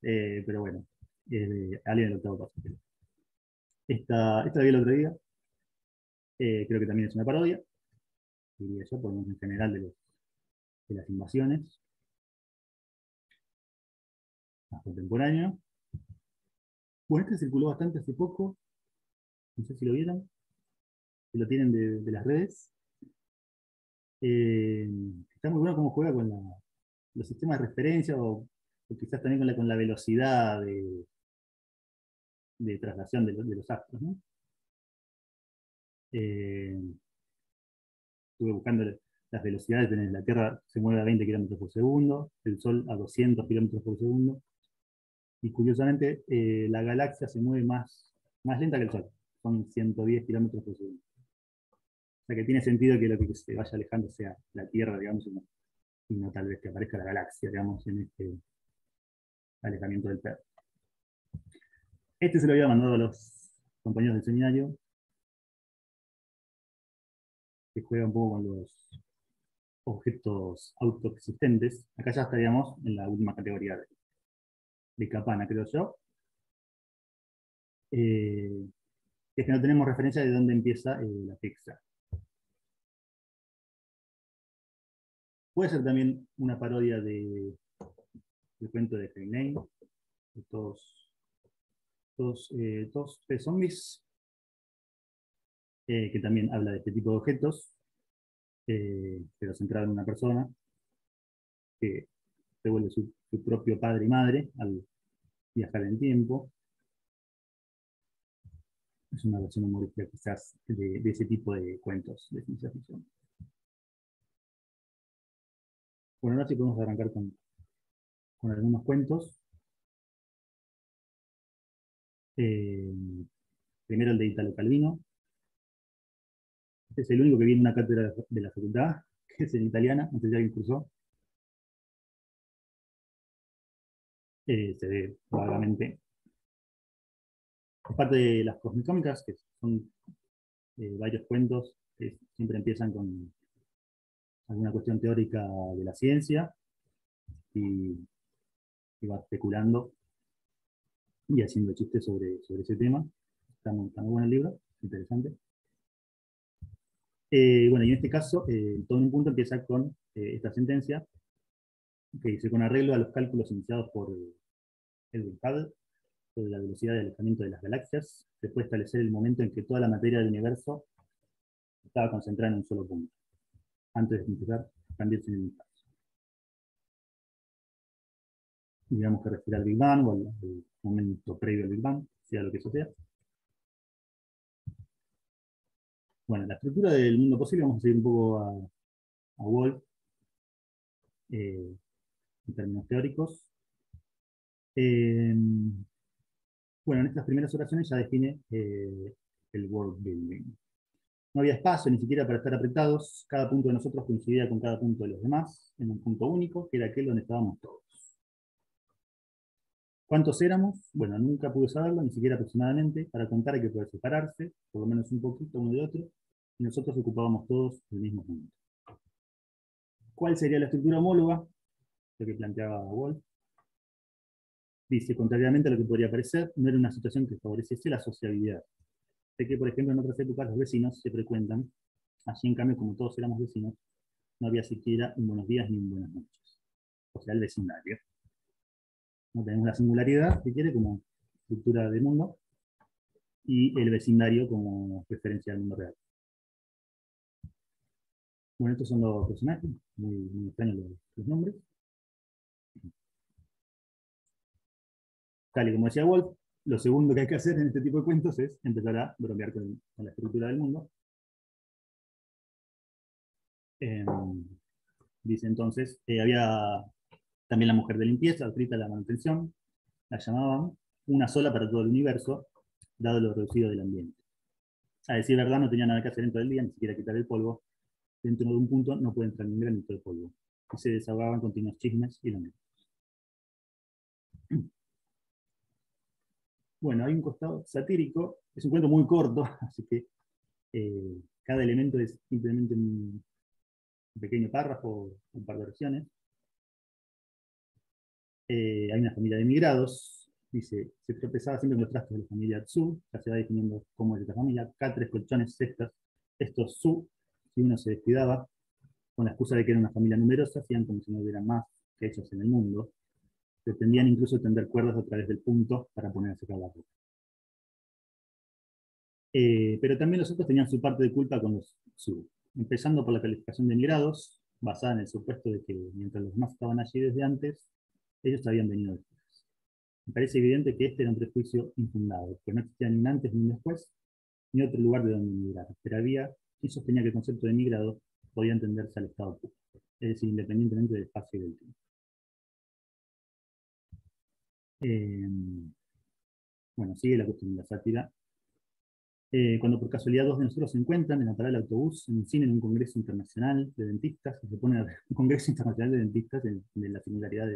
pero bueno, es de Alien el octavo paso. Esta la vi el otro día, creo que también es una parodia, diría yo, por lo menos en general de las invasiones, más contemporáneo. Bueno, este circuló bastante hace poco, no sé si lo vieron, si lo tienen de las redes. Eh, Está muy bueno cómo juega con los sistemas de referencia o quizás también con la velocidad de traslación de los astros, ¿no? Eh, Estuve buscando las velocidades, la Tierra se mueve a 20 kilómetros por segundo, el Sol a 200 kilómetros por segundo, y curiosamente la galaxia se mueve más lenta que el Sol, son 110 kilómetros por segundo. O sea que tiene sentido que lo que se vaya alejando sea la Tierra, digamos, y no tal vez que aparezca la galaxia, digamos, en este alejamiento del perro. Este se lo había mandado a los compañeros del seminario, que juega un poco con los objetos autoexistentes. Acá ya estaríamos en la última categoría de Capana, creo yo. Es que no tenemos referencia de dónde empieza la pizza. Puede ser también una parodia del cuento de Heinlein, de todos tres zombies, que también habla de este tipo de objetos, pero centrado en una persona que se vuelve su propio padre y madre al viajar en tiempo. Es una versión humorística quizás de ese tipo de cuentos de ciencia ficción. Bueno, ahora sí podemos arrancar con algunos cuentos. Eh, Primero el de Italo Calvino. Este es el único que viene en una cátedra de la facultad, que es en italiana, no sé si alguien cursó. Se ve vagamente. Es parte de las cosmicómicas, que son varios cuentos que siempre empiezan con alguna cuestión teórica de la ciencia y, y va especulando y haciendo chistes sobre ese tema. Está muy bueno el libro, interesante. Bueno, y en este caso, todo en un punto empieza con esta sentencia que dice: con arreglo a los cálculos iniciados por Edwin Hubble sobre la velocidad de alejamiento de las galaxias, se puede establecer el momento en que toda la materia del universo estaba concentrada en un solo punto, antes de empezar a expandirse en el universo. Digamos que refiere al Big Bang o al momento previo al Big Bang, sea lo que eso sea. Bueno, la estructura del mundo posible, vamos a seguir un poco a Wolf en términos teóricos. Bueno, en estas primeras oraciones ya define el world building. No había espacio ni siquiera para estar apretados, cada punto de nosotros coincidía con cada punto de los demás, en un punto único, que era aquel donde estábamos todos. ¿Cuántos éramos? Bueno, nunca pude saberlo, ni siquiera aproximadamente. Para contar hay que poder separarse, por lo menos un poquito uno de otro, y nosotros ocupábamos todos el mismo punto. ¿Cuál sería la estructura homóloga? Lo que planteaba Wolf. Dice, contrariamente a lo que podría parecer, no era una situación que favoreciese la sociabilidad. Sé que, por ejemplo, en otras épocas los vecinos se frecuentan. Allí, en cambio, como todos éramos vecinos, no había siquiera un buenos días ni un buenas noches. O sea, el vecindario. No tenemos la singularidad, si quiere, como estructura de mundo, y el vecindario como referencia al mundo real. Bueno, estos son los personajes, muy extraños los nombres. Tal y como decía Wolf, lo segundo que hay que hacer en este tipo de cuentos es empezar a bromear con la estructura del mundo. Dice entonces, había también la mujer de limpieza, adscrita a la manutención, la llamaban una sola para todo el universo, dado lo reducido del ambiente. A decir verdad, no tenía nada que hacer en todo el día, ni siquiera quitar el polvo. Dentro de un punto no puede entrar ni un granito de polvo. Y se desahogaban continuos chismes y lamentos. Bueno, hay un costado satírico, es un cuento muy corto, así que cada elemento es simplemente un pequeño párrafo, un par de oraciones. Hay una familia de emigrados, dice, se tropezaba siempre con los trastos de la familia Tzu, ya se va definiendo cómo es esta familia, catres, colchones, cestas, estos Tzu, si uno se descuidaba, con la excusa de que era una familia numerosa, hacían como si no hubiera más que ellos en el mundo, pretendían incluso tender cuerdas a través del punto para poner a secar la ropa. Pero también los otros tenían su parte de culpa con los Tzu, empezando por la calificación de emigrados, basada en el supuesto de que mientras los demás estaban allí desde antes, ellos habían venido después. Me parece evidente que este era un prejuicio infundado, que no existía ni un antes ni un después, ni otro lugar de donde emigrar, pero había quien sostenía que el concepto de emigrado podía entenderse al estado puro, es decir, independientemente del espacio y del tiempo. Bueno, sigue la cuestión de la sátira. Cuando por casualidad dos de nosotros se encuentran en la parada del autobús, en un cine, en un congreso internacional de dentistas, se pone un congreso internacional de dentistas de la singularidad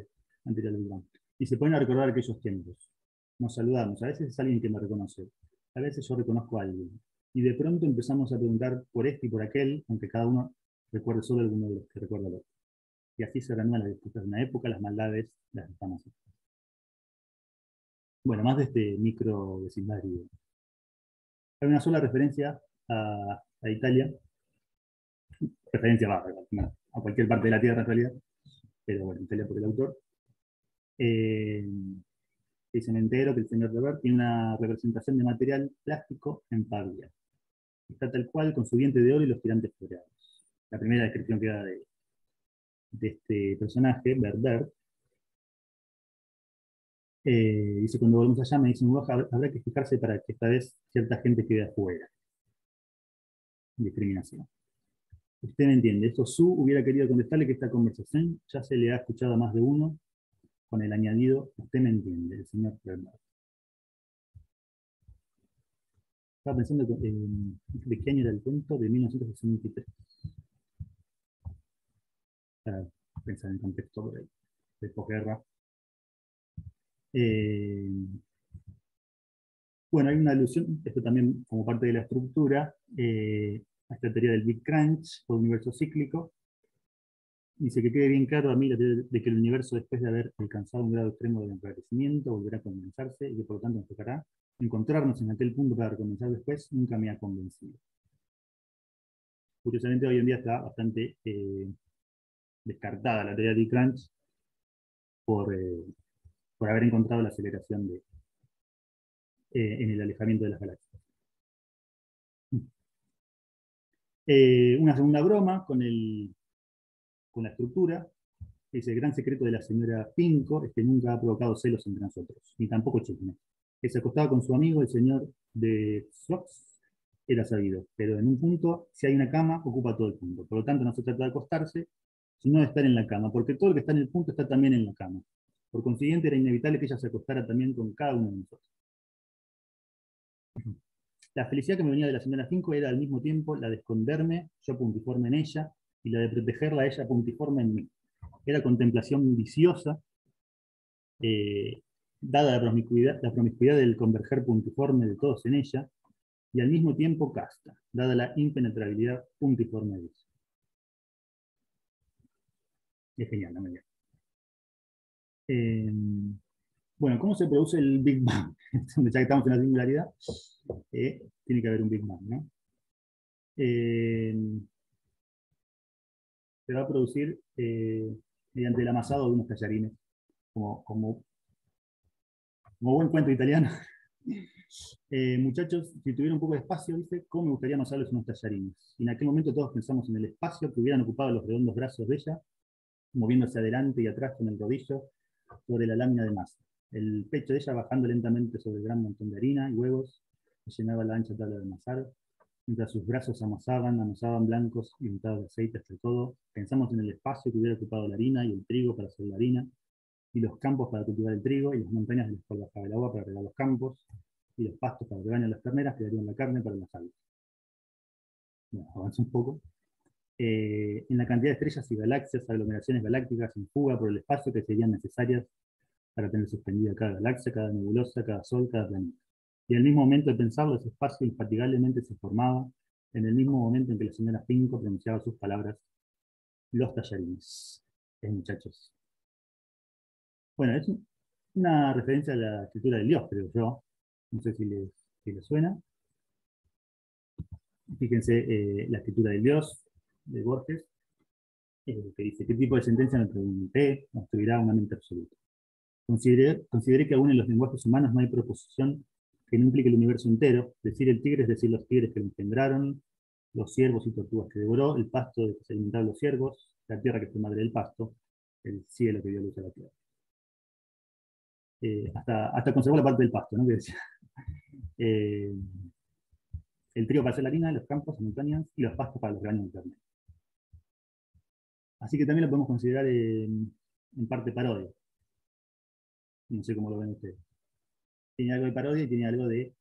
anterior al Gran, y se ponen a recordar aquellos tiempos. Nos saludamos, a veces es alguien que me reconoce, a veces yo reconozco a alguien, y de pronto empezamos a preguntar por este y por aquel, aunque cada uno recuerde solo alguno de los que recuerda al otro. Y así se reanudan las disputas de una época, las maldades las estamos haciendo. Bueno, más de este micro vecindario. Hay una sola referencia a Italia, referencia a cualquier parte de la Tierra en realidad, pero bueno, Italia por el autor. Dice, me entero que el señor Robert tiene una representación de material plástico en Pavia. Está tal cual con su diente de oro y los tirantes floreados. La primera descripción que da de este personaje, Berber, dice, cuando volvemos allá me dice, habrá que fijarse para que esta vez cierta gente quede afuera. Discriminación. Usted me entiende, esto Su hubiera querido contestarle que esta conversación ya se le ha escuchado a más de uno, con el añadido, usted me entiende, el señor Bernard. Estaba pensando de qué año era el cuento, de 1963. Para pensar en contexto de posguerra. Bueno, hay una alusión, esto también como parte de la estructura, a esta teoría del Big Crunch, o universo cíclico. Dice que quede bien claro a mí la teoría de que el universo, después de haber alcanzado un grado extremo de enrarecimiento, volverá a condensarse y que por lo tanto nos tocará encontrarnos en aquel punto para recomenzar después, nunca me ha convencido. Curiosamente, hoy en día está bastante descartada la teoría de Big Crunch por haber encontrado la aceleración en el alejamiento de las galaxias. Una segunda broma con la estructura. Dice, el gran secreto de la señora Pinco es que nunca ha provocado celos entre nosotros, ni tampoco chisme. Que se acostaba con su amigo, el señor de Fox, era sabido, pero en un punto, si hay una cama, ocupa todo el punto. Por lo tanto, no se trata de acostarse, sino de estar en la cama, porque todo el que está en el punto está también en la cama. Por consiguiente, era inevitable que ella se acostara también con cada uno de nosotros. La felicidad que me venía de la señora Finco era al mismo tiempo la de esconderme, yo puntiforme en ella, y la de protegerla a ella puntiforme en mí. Era contemplación viciosa, eh, dada la promiscuidad del converger puntiforme de todos en ella, y al mismo tiempo casta, dada la impenetrabilidad puntiforme de ella. Es genial, ¿no? Eh, bueno, ¿cómo se produce el Big Bang? Ya que estamos en la singularidad, tiene que haber un Big Bang, ¿no? Eh, se va a producir mediante el amasado de unos tallarines, como buen cuento italiano. Muchachos, si tuviera un poco de espacio, dice, ¿cómo me gustaría amasarles unos tallarines? Y en aquel momento todos pensamos en el espacio que hubieran ocupado los redondos brazos de ella, moviéndose adelante y atrás con el rodillo sobre la lámina de masa. El pecho de ella bajando lentamente sobre el gran montón de harina y huevos que llenaba la ancha tabla de amasar, mientras sus brazos amasaban blancos y untados de aceite hasta el codo. Pensamos en el espacio que hubiera ocupado la harina y el trigo para hacer la harina, y los campos para cultivar el trigo, y las montañas de las cuales bajaba el agua para regar los campos, y los pastos para rebañar las terneras que darían la carne para las aves. Bueno, avanza un poco. En la cantidad de estrellas y galaxias, aglomeraciones galácticas en fuga por el espacio que serían necesarias para tener suspendida cada galaxia, cada nebulosa, cada sol, cada planeta. Y en el mismo momento de pensarlo, ese espacio infatigablemente se formaba, en el mismo momento en que la señora Finco pronunciaba sus palabras, los tallarines. Muchachos. Bueno, es una referencia a la escritura del Dios, creo yo. No sé si les suena. Fíjense la escritura del Dios, de Borges, que dice, ¿qué tipo de sentencia me pregunté? Construirá una mente absoluta. Consideré que aún en los lenguajes humanos no hay proposición que no implique el universo entero, decir el tigre es decir los tigres que lo engendraron, los ciervos y tortugas que devoró, el pasto de que se alimentaron los ciervos, la tierra que fue madre del pasto, el cielo que dio luz a la tierra. Hasta conservó la parte del pasto, ¿no? Que decía. El trigo para hacer la harina, los campos, las montañas y los pastos para los rebaños internos. Así que también lo podemos considerar en parte parodia. No sé cómo lo ven ustedes. Tiene algo de parodia y tiene algo de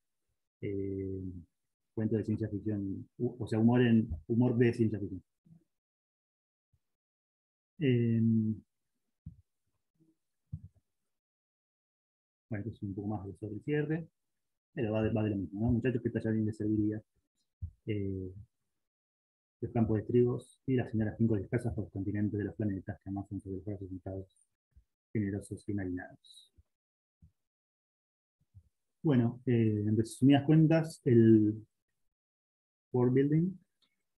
cuento de ciencia ficción, o sea, humor de ciencia ficción. Bueno, esto es un poco más sobre el cierre, pero va de lo mismo, ¿no? Muchachos, ¿qué tallarín les serviría? Los campos de trigos y las señoras Finco dispersas por los continentes de los planetas que amasan sobre los brazos sentados, generosos y marinados. Bueno, en resumidas cuentas, el world building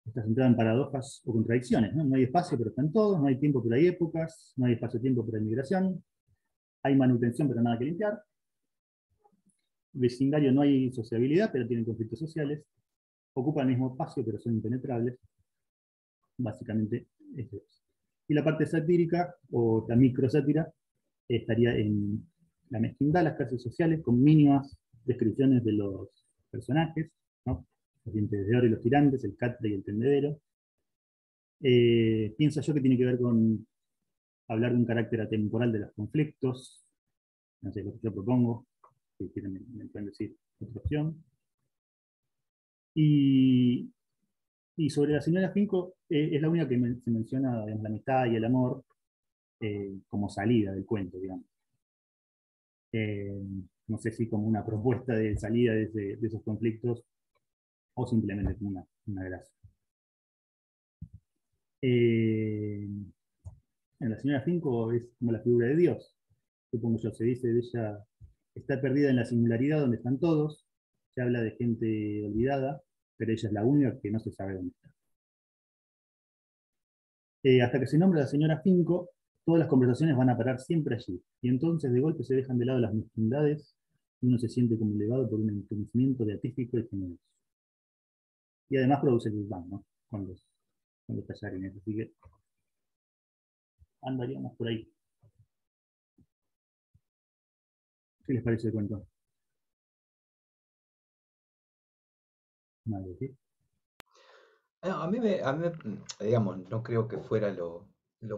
está centrado en paradojas o contradicciones, ¿no? No hay espacio, pero están todos, no hay tiempo, pero hay épocas, no hay espacio-tiempo, pero hay migración, hay manutención, pero nada que limpiar, vecindario no hay sociabilidad, pero tienen conflictos sociales, ocupan el mismo espacio, pero son impenetrables, básicamente eso es. Y la parte satírica, o la microsátira, estaría en la mezquindad, las clases sociales, con mínimas descripciones de los personajes, ¿no? Los dientes de oro y los tirantes, el catre y el tendedero. Pienso yo que tiene que ver con hablar de un carácter atemporal de los conflictos, no sé, lo que yo propongo, si quieren me pueden decir otra opción. Y sobre la señora Finco, es la única que se menciona, digamos, la amistad y el amor como salida del cuento, digamos. No sé si como una propuesta de salida de esos conflictos o simplemente como una gracia. La señora Finco es como la figura de Dios, supongo yo, se dice de ella, está perdida en la singularidad donde están todos, se habla de gente olvidada, pero ella es la única que no se sabe dónde está. Hasta que se nombra la señora Finco, todas las conversaciones van a parar siempre allí, y entonces de golpe se dejan de lado las mezquindades y uno se siente como elevado por un entumecimiento beatífico y generoso. Y además produce el Big Bang, ¿no? Con los tallarines, así que andaríamos por ahí. ¿Qué les parece el cuento? Madre, ¿sí? Digamos, no creo que fuera lo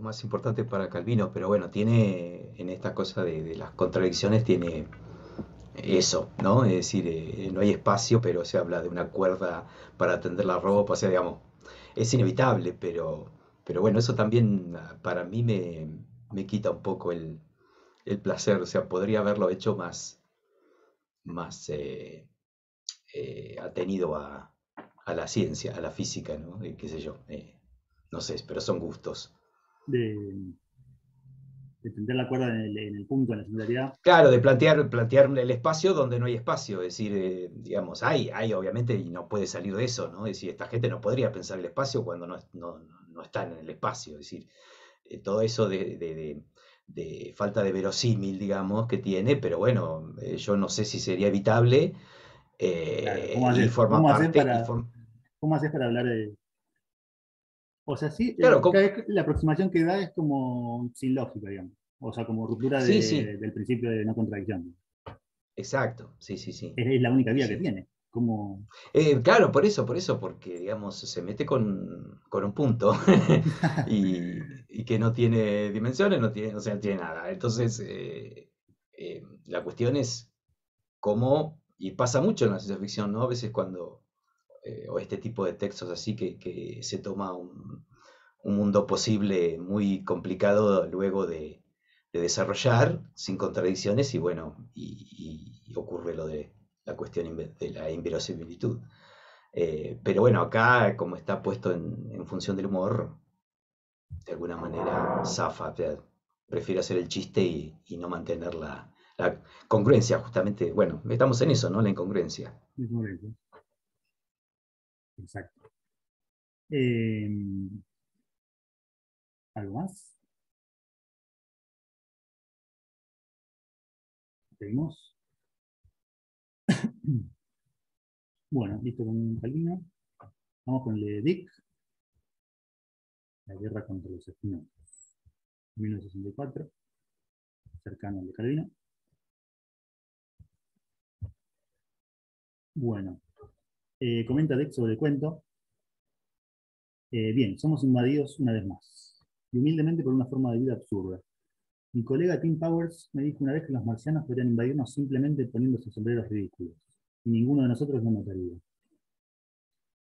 más importante para Calvino, pero bueno, tiene en esta cosa de las contradicciones, tiene eso, ¿no? Es decir, no hay espacio, pero se habla de una cuerda para tender la ropa, o sea, digamos, es inevitable, pero bueno, eso también para mí me quita un poco el placer, o sea, podría haberlo hecho más atenido a la ciencia, a la física, ¿no? Qué sé yo, no sé, pero son gustos. de, de tender la cuerda en el punto, en la singularidad. Claro, de plantear el espacio donde no hay espacio, es decir, digamos, hay obviamente y no puede salir de eso, ¿no? Es decir, esta gente no podría pensar el espacio cuando no están en el espacio, es decir, todo eso de falta de verosímil, digamos, que tiene, pero bueno, yo no sé si sería evitable Claro, y forma parte, cómo haces para hablar de... O sea, sí, claro, la aproximación que da es como sin lógica, digamos. O sea, como ruptura sí, sí, del principio de no contradicción. exacto, sí, sí, sí, Es la única vía que sí. tiene. Como... Claro, por eso, porque digamos, se mete con un punto y que no tiene dimensiones, no tiene, o sea, no tiene nada. Entonces, la cuestión es cómo, y pasa mucho en la ciencia ficción, ¿no? A veces cuando, o este tipo de textos así, que se toma un mundo posible muy complicado luego de desarrollar, sin contradicciones, y bueno, y ocurre lo de la cuestión de la inverosimilitud. Pero bueno, acá como está puesto en función del humor, de alguna manera zafa, o sea, prefiere hacer el chiste y no mantener la congruencia, justamente. Bueno, estamos en eso, ¿no? La incongruencia. Es correcto. Exacto. Eh, ¿Algo más? ¿Seguimos? Bueno, listo con Calvino. Vamos con el de Dick, la guerra contra los espinosos. 1964, cercano al de Calvino. Bueno, comenta Dick sobre el cuento. Bien, somos invadidos una vez más, y humildemente por una forma de vida absurda. Mi colega Tim Powers me dijo una vez que los marcianos podrían invadirnos simplemente poniéndose sombreros ridículos, y ninguno de nosotros lo notaría.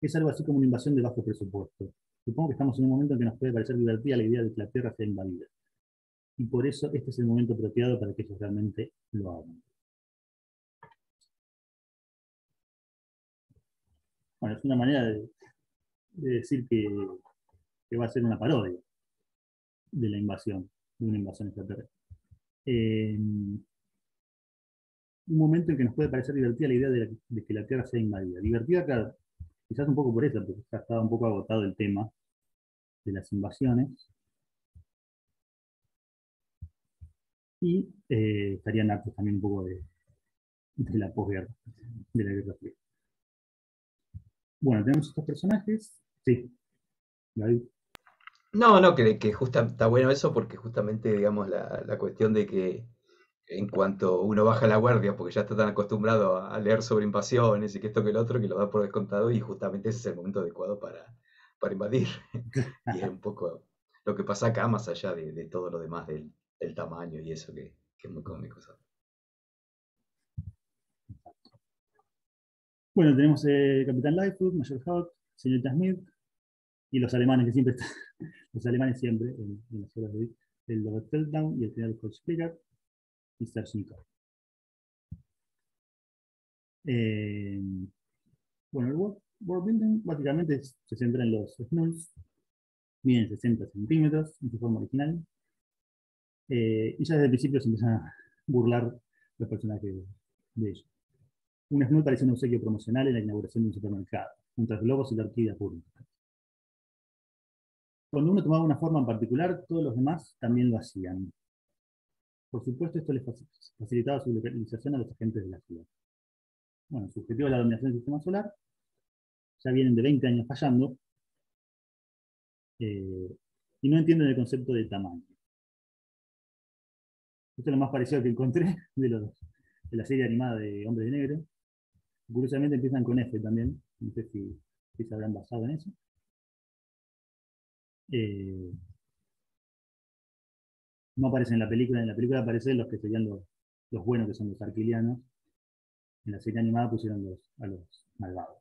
Es algo así como una invasión de bajo presupuesto. Supongo que estamos en un momento en que nos puede parecer divertida la idea de que la Tierra sea invadida, y por eso este es el momento apropiado para que ellos realmente lo hagan. Bueno, es una manera de decir que va a ser una parodia de la invasión, de una invasión extraterrestre. Un momento en que nos puede parecer divertida la idea de que la Tierra sea invadida. Divertida, claro, quizás un poco por eso, porque ya estaba un poco agotado el tema de las invasiones, y estarían hartos también un poco de la posguerra, de la Guerra Fría. Bueno, tenemos estos personajes. Sí, David. No, no, que está bueno eso porque justamente, digamos, la cuestión de que en cuanto uno baja la guardia, porque ya está tan acostumbrado a leer sobre invasiones y que esto que el otro, que lo da por descontado y justamente ese es el momento adecuado para invadir. Y es un poco lo que pasa acá, más allá de todo lo demás del tamaño y eso que es muy cómico, ¿sabes? Bueno, tenemos Capitán Lightfoot, Major Hawk, Señorita Smith, y los alemanes que siempre están, los alemanes siempre, en las horas de David, el Lord Felddown y el general Holzklicker y Starshnikov. Eh, bueno, el world building básicamente se centra en los Snulls, miden 60 centímetros en su forma original, y ya desde el principio se empiezan a burlar los personajes de ellos. Un Snull parece un obsequio promocional en la inauguración de un supermercado, junto a globos y la orquídea pública. Cuando uno tomaba una forma en particular, todos los demás también lo hacían. Por supuesto, esto les facilitaba su localización a los agentes de la ciudad. Bueno, su objetivo es la dominación del sistema solar. Ya vienen de 20 años fallando, eh, y no entienden el concepto de tamaño. Esto es lo más parecido que encontré de la serie animada de Hombres de Negro. Curiosamente empiezan con F también. No sé si se habrán basado en eso. Eh, no aparecen en la película. En la película aparecen los que serían los buenos, que son los arquilianos, en la serie animada pusieron a los malvados.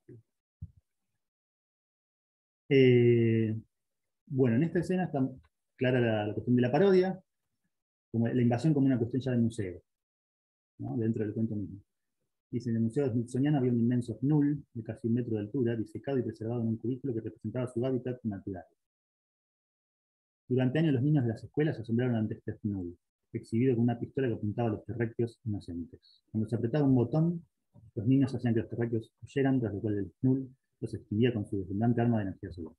Bueno, en esta escena está clara la cuestión de la parodia, como la invasión como una cuestión ya de museo, ¿no? Dentro del cuento mismo. Dice, en el Museo Smithsoniano había un inmenso Fnul de casi 1 metro de altura, disecado y preservado en un cubículo que representaba su hábitat natural. Durante años los niños de las escuelas se asombraron ante este Fnul, exhibido con una pistola que apuntaba a los terráqueos inocentes. Cuando se apretaba un botón, los niños hacían que los terráqueos huyeran, tras lo cual el Fnul los extinguía con su deslumbrante arma de energía solar.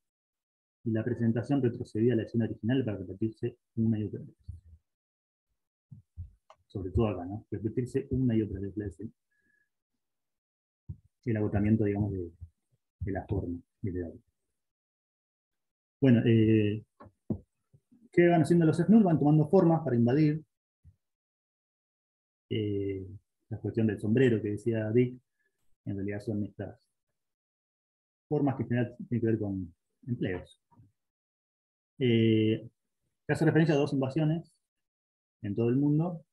Y la presentación retrocedía a la escena original para repetirse una y otra vez. Sobre todo acá, ¿no? Repetirse una y otra vez el agotamiento, digamos, de la forma literaria. Bueno, ¿qué van haciendo los Fnul? Van tomando formas para invadir. La cuestión del sombrero que decía Dick, en realidad son estas formas que en general tienen que ver con empleos. Se hace referencia a 2 invasiones en todo el mundo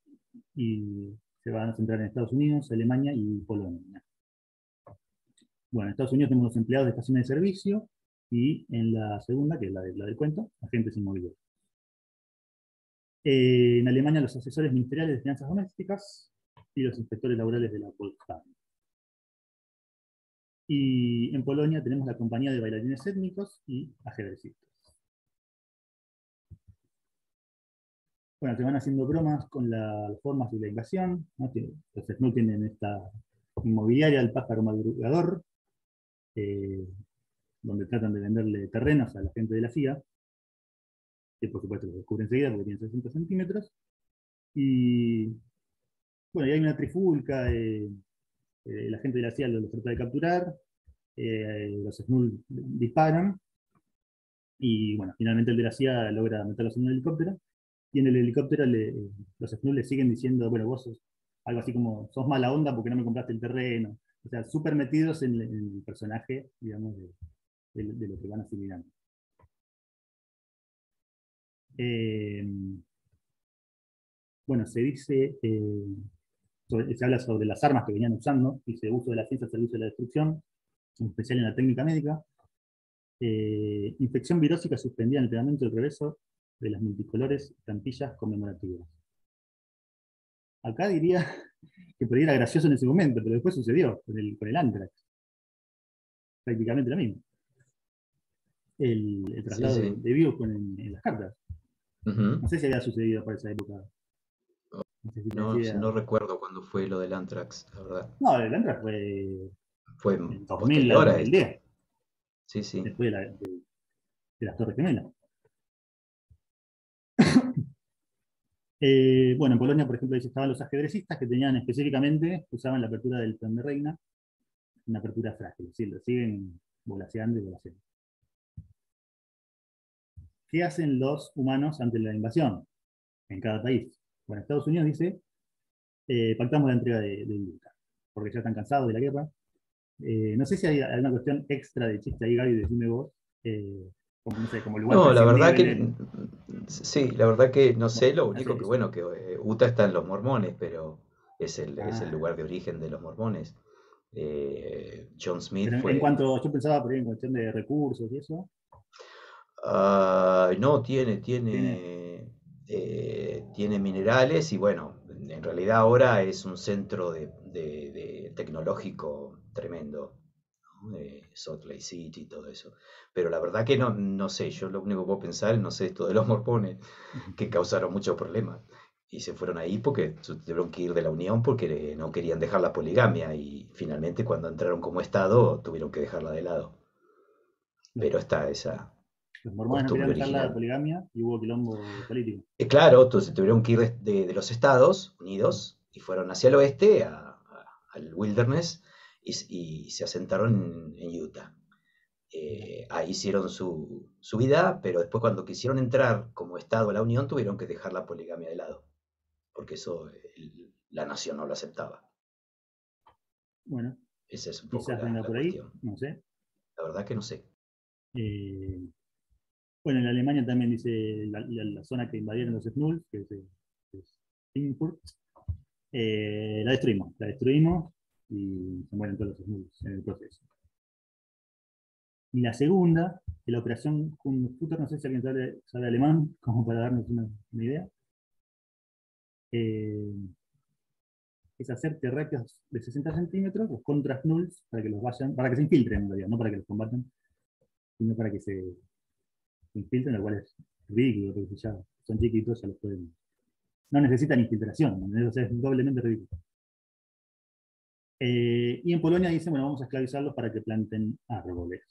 y se van a centrar en Estados Unidos, Alemania y Polonia. Bueno, en Estados Unidos tenemos los empleados de estaciones de servicio y en la segunda, que es la del cuento, agentes inmobiliarios. En Alemania los asesores ministeriales de finanzas domésticas y los inspectores laborales de la Volkswagen. Y en Polonia tenemos la compañía de bailarines étnicos y ajedrecistas. Bueno, se van haciendo bromas con las formas de la invasión, ¿no? Los Fnul tienen esta inmobiliaria, el pájaro madrugador, donde tratan de venderle terrenos a la gente de la CIA, que por supuesto lo descubre enseguida porque tiene 60 centímetros. Y bueno, y hay una trifulca, la gente de la CIA los trata de capturar, los Fnul disparan, y bueno, finalmente el de la CIA logra meterlos en un helicóptero, y en el helicóptero los Fnul le siguen diciendo, bueno, vos sos algo así como, sos mala onda porque no me compraste el terreno. O sea, súper metidos en el personaje, digamos, de lo que van asimilando. Bueno, se dice, se habla sobre las armas que venían usando, dice uso de la ciencia al servicio de la destrucción, en especial en la técnica médica. Infección virósica suspendida en el pegamento del reverso de las multicolores estampillas conmemorativas. Acá diría que por ahí era gracioso en ese momento, pero después sucedió con el Anthrax. Prácticamente lo mismo. El traslado Sí, sí. de virus en las cartas. Ujú. No sé si había sucedido por esa época. No sé si No, tenés idea. no recuerdo cuándo fue lo del Anthrax, la verdad. No, el Anthrax fue Fue en 2000 a posterior a esto. 2010, Sí, sí. después de las Torres Gemelas. Bueno, en Polonia, por ejemplo, estaban los ajedrecistas que tenían específicamente, usaban la apertura del plan de reina, una apertura frágil, es decir, lo siguen volaseando y volaseando. ¿Qué hacen los humanos ante la invasión en cada país? Bueno, Estados Unidos dice, pactamos la entrega de Utah, porque ya están cansados de la guerra. No sé si hay alguna cuestión extra de chiste ahí, Gaby, decime vos, como, no sé, como lugar No, la verdad prescindible. que sí, la verdad que no sé, Bueno, lo hace único que eso. bueno, que Utah está en los mormones, pero es el Ah, lugar de origen de los mormones. John Smith pero en fue, cuanto, yo pensaba por ahí en cuestión de recursos y eso, no, tiene, tiene minerales y bueno, en realidad ahora es un centro de tecnológico tremendo, ¿no? Salt Lake City y todo eso. Pero la verdad que no sé, yo lo único que puedo pensar, no sé, esto de los mormones, que causaron muchos problemas. Y se fueron ahí porque tuvieron que ir de la Unión porque no querían dejar la poligamia y finalmente cuando entraron como Estado tuvieron que dejarla de lado. claro, Pero está esa los mormones no costumbre querían dejar la original. poligamia y hubo quilombo político. Claro, entonces tuvieron que ir de los Estados Mm. Unidos y fueron hacia el oeste, al wilderness, y se asentaron en Utah. Mirá. Ahí hicieron su vida, pero después cuando quisieron entrar como Estado a la Unión tuvieron que dejar la poligamia de lado, porque eso la nación no lo aceptaba. Bueno, Esa es un poco quizás venga la por ahí, cuestión. no sé. La verdad que no sé. Eh, bueno, en Alemania también dice la zona que invadieron los Snuls, que es Frankfurt, la destruimos. y se mueren todos los Skrulls en el proceso. Y la segunda, de la operación Kung Futter, no sé si alguien sabe alemán, como para darnos una idea, es hacer terráqueos de 60 centímetros, los contra Skrulls, para que se infiltren en realidad, no para que los combatan, sino para que se infiltren, lo cual es ridículo, porque si ya son chiquitos, ya los pueden. No necesitan infiltración, ¿no? O sea, es doblemente ridículo. Y en Polonia dicen, bueno, vamos a esclavizarlos para que planten árboles.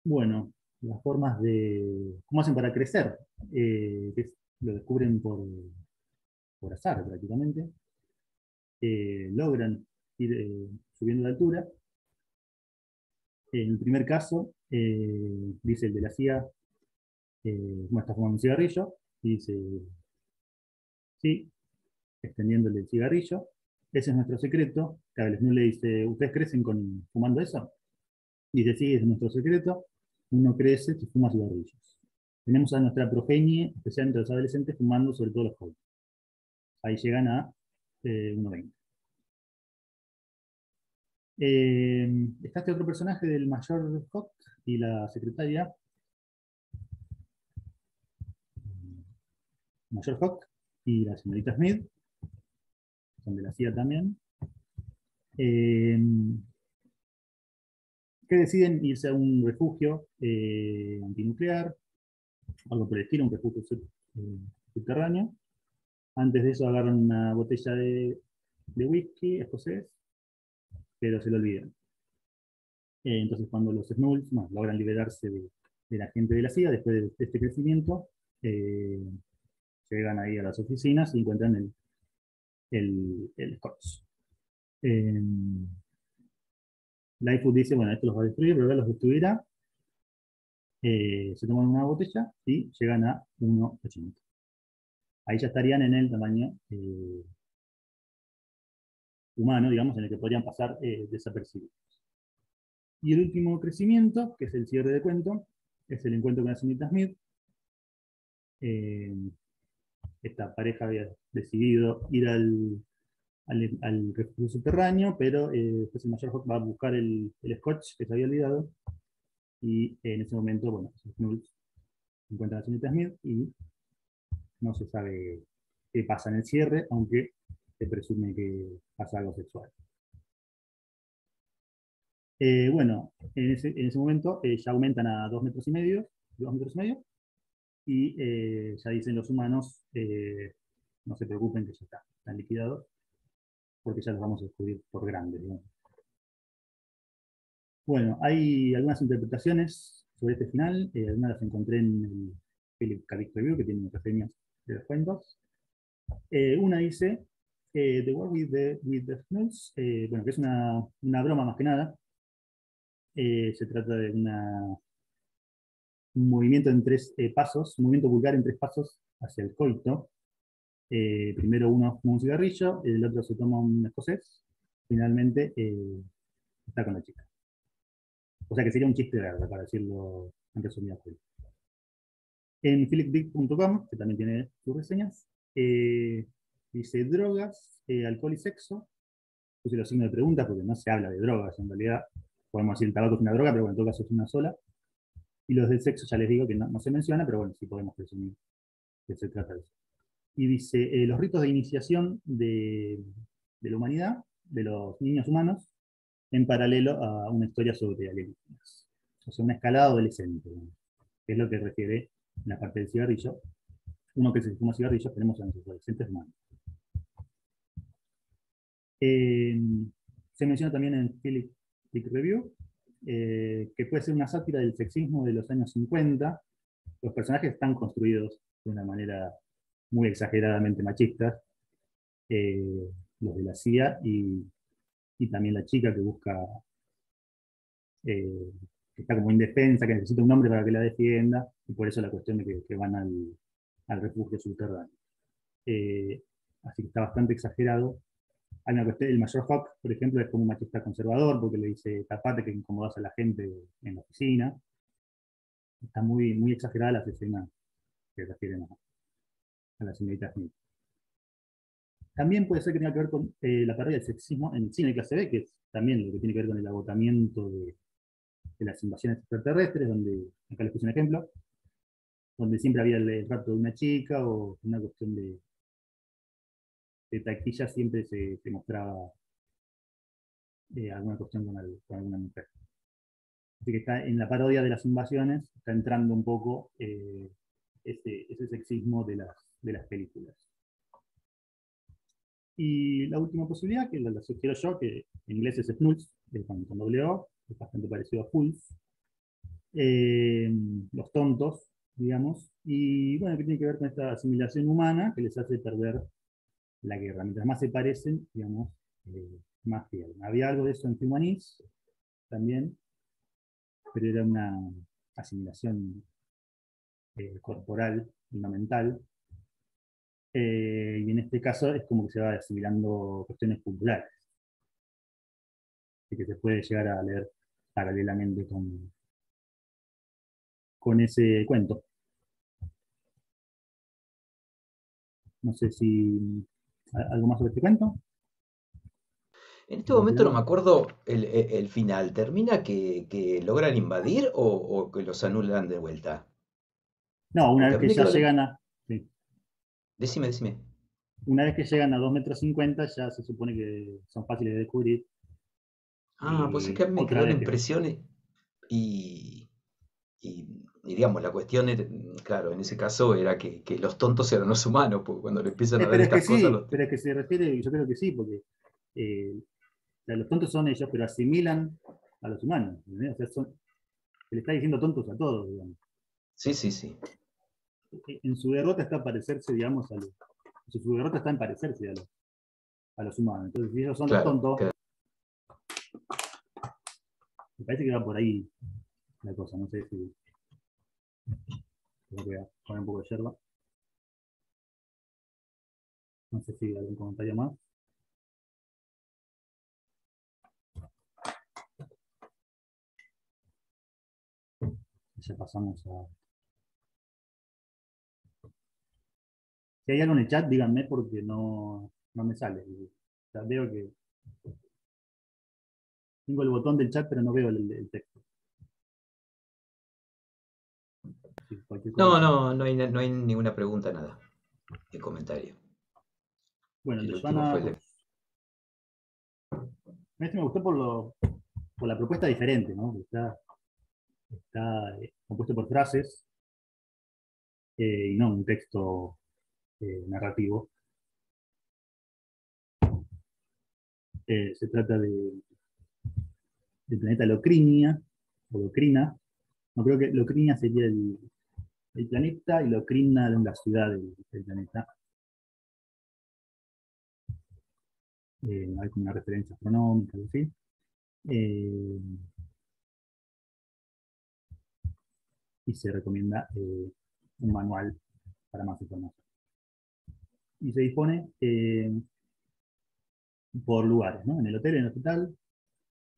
Bueno, las formas de. ¿Cómo hacen para crecer? Lo descubren por azar prácticamente. Logran ir subiendo de altura. En el primer caso, dice el de la CIA, está fumando un cigarrillo, y dice, sí, extendiéndole el cigarrillo. Ese es nuestro secreto. Cada vez le dice, ¿ustedes crecen fumando eso? Dice, sí, es nuestro secreto. Uno crece si fuma cigarrillos. Tenemos a nuestra progenie, especialmente los adolescentes, fumando, sobre todo los jóvenes. Ahí llegan a 1,20. Está este otro personaje del mayor Hawk y la secretaria. Mayor Hawk y la señorita Smith, son de la CIA también, que deciden irse a un refugio antinuclear, algo por el estilo, un refugio subterráneo. Antes de eso agarran una botella de whisky escocés, pero se lo olvidan. Entonces cuando los Skrulls logran liberarse de la gente de la CIA, después de este crecimiento, llegan ahí a las oficinas y encuentran el Scotch. Lightfoot dice, bueno, esto los va a destruir, pero los destruirá. Se toman una botella y llegan a 1,80. Ahí ya estarían en el tamaño humano, digamos, en el que podrían pasar desapercibidos. Y el último crecimiento, que es el cierre de cuento, es el encuentro con la señorita Smith. Esta pareja había decidido ir al refugio subterráneo, pero después el mayor Hawk va a buscar el Scotch que se había olvidado, y en ese momento, bueno, los Skrulls encuentran a la señorita Smith y no se sabe qué pasa en el cierre, aunque se presume que pasa algo sexual. Bueno, en ese momento ya aumentan a 2,5 metros, 2,5 metros, y ya dicen los humanos, no se preocupen que ya están liquidados, porque ya los vamos a descubrir por grandes, ¿no? Bueno, hay algunas interpretaciones sobre este final, algunas las encontré en el Philip K. Dick Review, que tiene reseñas de los cuentos. Una dice, The War with the Skrulls, bueno, que es una broma más que nada. Se trata de un movimiento en 3 pasos, un movimiento vulgar en 3 pasos hacia el coito. Primero uno fuma un cigarrillo, el otro se toma un escocés, finalmente está con la chica. O sea que sería un chiste verde, para decirlo en resumidas cuentas. En philipdick.com, que también tiene sus reseñas, dice drogas, alcohol y sexo. Puse los signos de pregunta porque no se habla de drogas, en realidad podemos decir el tabaco es una droga, pero bueno, en todo caso es una sola. Y los del sexo ya les digo que no se menciona, pero bueno, sí podemos presumir que se trata de eso. Y dice, los ritos de iniciación de la humanidad, de los niños humanos, en paralelo a una historia sobre alienígenas. O sea, una escalada adolescente, que es lo que refiere en la parte del cigarrillo. Uno que se fuma cigarrillos, tenemos a nuestros adolescentes humanos. Se menciona también en Philip Dick Review que puede ser una sátira del sexismo de los años 50. Los personajes están construidos de una manera muy exageradamente machista. Los de la CIA y también la chica que busca, que está como indefensa, que necesita un hombre para que la defienda, y por eso la cuestión de que van al refugio subterráneo. Así que está bastante exagerado. Hay una cuestión, el mayor Hawk, por ejemplo, es como un machista conservador, porque le dice, tapate que incomodas a la gente en la oficina. Está muy, muy exagerada las escenas que refieren a la señorita Smith. También puede ser que tenga que ver con la parodia del sexismo en el cine de clase B, que es también lo que tiene que ver con el agotamiento de las invasiones extraterrestres, donde, acá les puse un ejemplo, donde siempre había el rapto de una chica o una cuestión de taquilla, siempre se mostraba alguna cuestión con alguna mujer. Así que está en la parodia de las invasiones, está entrando un poco ese sexismo de las películas. Y la última posibilidad, que la sugiero yo, que en inglés es Fools, con doble O, es bastante parecido a Fools, los tontos, digamos, y bueno, que tiene que ver con esta asimilación humana que les hace perder la guerra. Mientras más se parecen, digamos, más pierden. Había algo de eso en Humanis también, pero era una asimilación corporal y no mental. Y en este caso es como que se va asimilando cuestiones culturales, y que se puede llegar a leer paralelamente con ese cuento. No sé si algo más sobre este cuento. En este momento no me acuerdo el final. ¿Termina que logran invadir o que los anulan de vuelta? No, una Porque vez a mí que me ya quedó llegan a. Sí, Decime, decime. una vez que llegan a 2,50 m, ya se supone que son fáciles de descubrir. Ah, pues es que Y a mí me otra quedó la vez que. impresión y, digamos, la cuestión, claro, en ese caso era que los tontos eran los humanos, porque cuando le empiezan a dar Pero es que estas cosas, sí, pero es que se refiere, yo creo que sí, porque o sea, los tontos son ellos, pero asimilan a los humanos. ¿Entendés? O sea, se le está diciendo tontos a todos, digamos. Sí, sí, sí. En su derrota está parecerse, digamos, su derrota está en parecerse a los humanos. Entonces, si ellos son los Claro, tontos, claro. me parece que va por ahí la cosa. No sé si voy a poner un poco de yerba. No sé si hay algún comentario más. Ya pasamos a. Si hay algo en el chat, díganme porque no me sale. O sea, veo que tengo el botón del chat, pero no veo el texto. Sí, cualquier cosa. No, no, no hay ninguna pregunta, nada, de comentario. Bueno, el El de último Joana, fue el de... este me gustó por la propuesta diferente, ¿no? Está compuesto por frases y no un texto narrativo. Se trata del planeta Locrinia, o Locrina. No, creo que Locrinia sería el planeta y Locrina la ciudad del planeta. Hay como una referencia astronómica, algo así. Y se recomienda un manual para más información. Y se dispone por lugares, ¿no? En el hotel, en el hospital,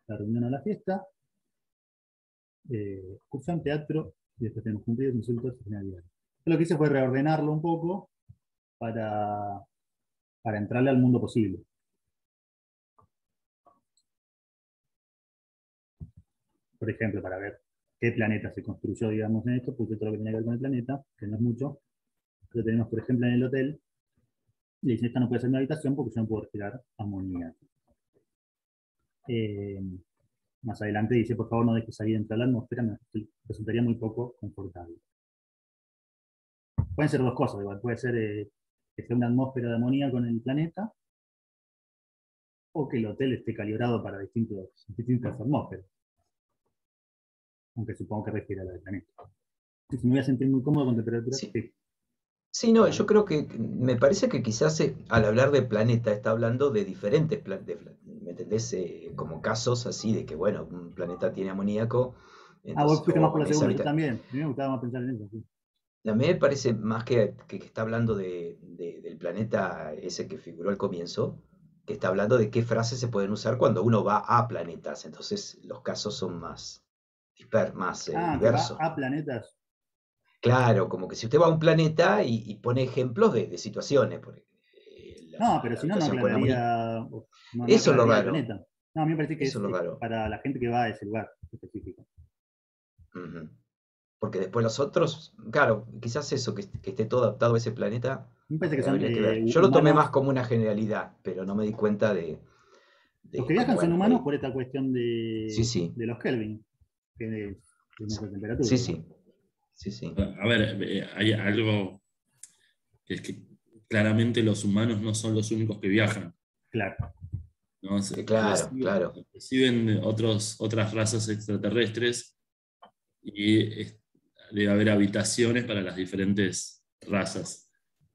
la reunión o la fiesta, excursión, teatro, y después tenemos cumplidos, insultos y finalidades. Lo que hice fue reordenarlo un poco para entrarle al mundo posible. Por ejemplo, para ver qué planeta se construyó, digamos, en esto, puse todo lo que tenía que ver con el planeta, que no es mucho. Pero tenemos, por ejemplo, en el hotel, le dicen, esta no puede ser mi habitación porque yo no puedo respirar amoníaco. Más adelante dice, por favor, no dejes salir entre la atmósfera, me resultaría muy poco confortable. Pueden ser dos cosas, igual. Puede ser que sea una atmósfera de amoníaco en el planeta, o que el hotel esté calibrado para distintas atmósferas. Aunque supongo que refiere a la del planeta. Y si me voy a sentir muy cómodo con temperatura, Sí. sí. Sí, no, yo creo que me parece que quizás al hablar de planeta está hablando de diferentes planetas, ¿me entendés? Como casos así de que, bueno, un planeta tiene amoníaco, Vos entonces, fuiste más por o la en esa segunda, yo habitación. también. A mí me gustaba más pensar en eso. Sí. A mí me parece más que está hablando del planeta ese que figuró al comienzo, que está hablando de qué frases se pueden usar cuando uno va a planetas, entonces los casos son más Que va diversos. a planetas. Claro, como que si usted va a un planeta y pone ejemplos de situaciones, No, pero la si no, no habitación con la muñeca. aclararía, no Eso es lo aclararía el raro. planeta. No, a mí me parece que Eso es es lo raro. para la gente que va a ese lugar específico. Ujú. Porque después los otros, claro, quizás eso, que esté todo adaptado a ese planeta, Me parece que son habría que ver. Yo lo tomé más humanos. como una generalidad, pero no me di cuenta Los que como viajan son bueno, humanos por esta cuestión sí, sí, de los Kelvin, que es nuestra temperatura, sí, digamos. sí, sí, sí, A ver, hay algo que es que claramente los humanos no son los únicos que viajan, Claro, ¿no? claro, claro. Reciben otras razas extraterrestres y debe haber habitaciones para las diferentes razas.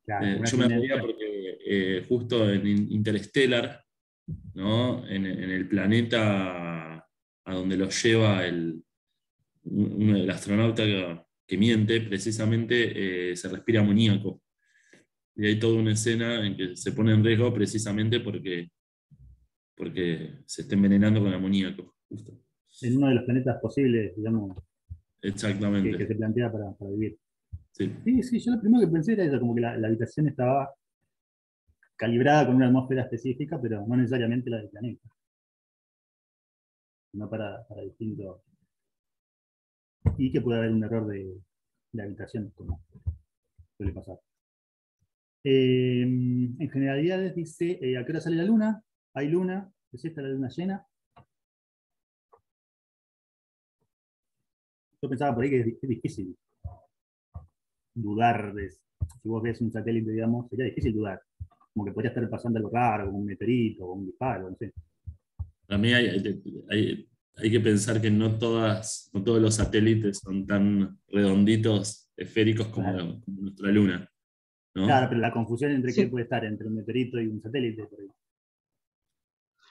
claro. Una Yo me tiene, reía porque justo en Interstellar, ¿no? En el planeta a donde los lleva el astronauta que miente, precisamente se respira amoníaco. Y hay toda una escena en que se pone en riesgo precisamente porque se está envenenando con amoníaco. Justo. en uno de los planetas posibles, digamos, que Exactamente. se plantea para vivir. Sí. Sí, sí, yo lo primero que pensé era eso, como que la habitación estaba calibrada con una atmósfera específica, pero no necesariamente la del planeta, sino para distintos. Y que puede haber un error de habitación, como suele pasar. En generalidades dice, ¿a qué hora sale la luna? Hay luna, es esta la luna llena. Yo pensaba por ahí que es difícil dudar si vos ves un satélite, digamos, sería difícil dudar. Como que podría estar pasando algo raro, como un meteorito, o un disparo, no sé. Para mí hay que pensar que no todos los satélites son tan redonditos, esféricos Claro. como nuestra luna, Claro, ¿no? pero la confusión entre qué Sí, puede estar, entre un meteorito y un satélite, por ahí.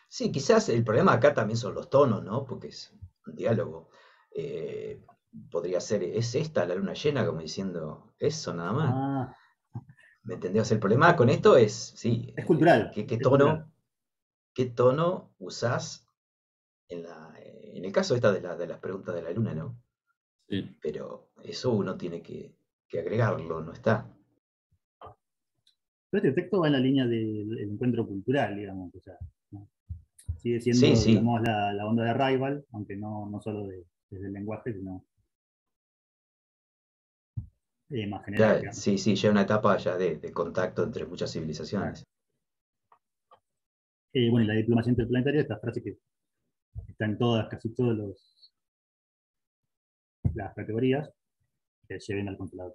sí, quizás el problema acá también son los tonos, ¿no? Porque es un diálogo. Eh, Podría ser, ¿es esta la luna llena? Como diciendo eso nada más. Ah, ¿Me entendés? El problema con esto es, sí, es cultural, ¿qué es cultural. qué tono usás en el caso esta de las preguntas de la luna, ¿no? Sí. Pero eso uno tiene que agregarlo, ¿no está? Pero este texto va en la línea del encuentro cultural, digamos, o sea, ¿no? Sigue Sí, siendo, sí, digamos, la onda de Arrival, aunque no solo desde el lenguaje, sino más general, ya, digamos. sí, sí, ya una etapa ya de contacto entre muchas Claro. civilizaciones. Bueno, y la diplomacia interplanetaria, esta frase que está en casi todas las categorías que lleven al consulado.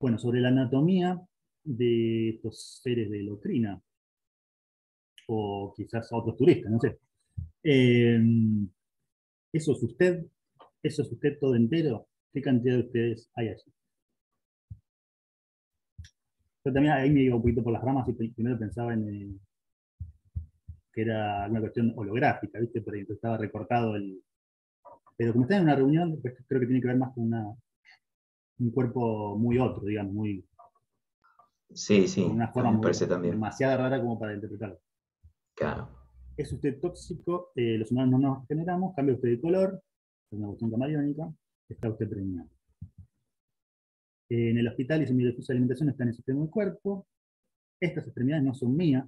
Bueno, sobre la anatomía de estos seres de Locrina, o quizás otros turistas, no sé. Eh, ¿Eso es usted? ¿Eso es usted todo entero? ¿Qué cantidad de ustedes hay allí? Yo también ahí me iba un poquito por las ramas y primero pensaba en que era una cuestión holográfica, ¿viste? Por ahí estaba recortado el. Pero como está en una reunión, pues creo que tiene que ver más con un cuerpo muy otro, digamos, Sí, con sí, una a forma mí me muy, parece también. demasiado rara como para interpretarlo. Claro. ¿Es usted tóxico? Los humanos no nos generamos, cambia usted de color, es una cuestión camaleónica, está usted preñado. En el hospital dice mi recurso de alimentación está en el sistema del cuerpo, estas extremidades no son mías.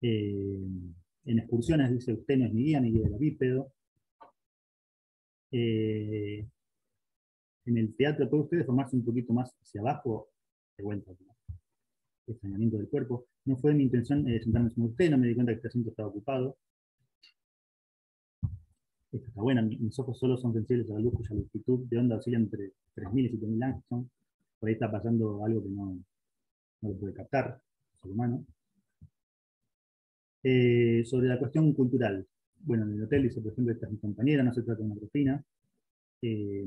Eh, en excursiones dice usted no es mi guía de la bípedo. Eh, en el teatro puede usted deformarse un poquito más hacia abajo, de vuelta, ¿no? Extrañamiento del cuerpo. No fue mi intención sentarme sobre usted, no me di cuenta que este asiento estaba ocupado. Esta está buena, mis ojos solo son sensibles a la luz cuya longitud de onda oscila entre 3000 y 7000 Angstrom. Por ahí está pasando algo que no lo puede captar el ser humano. Sobre la cuestión cultural. Bueno, en el hotel dice, por ejemplo, esta es mi compañera, no se trata de una propina.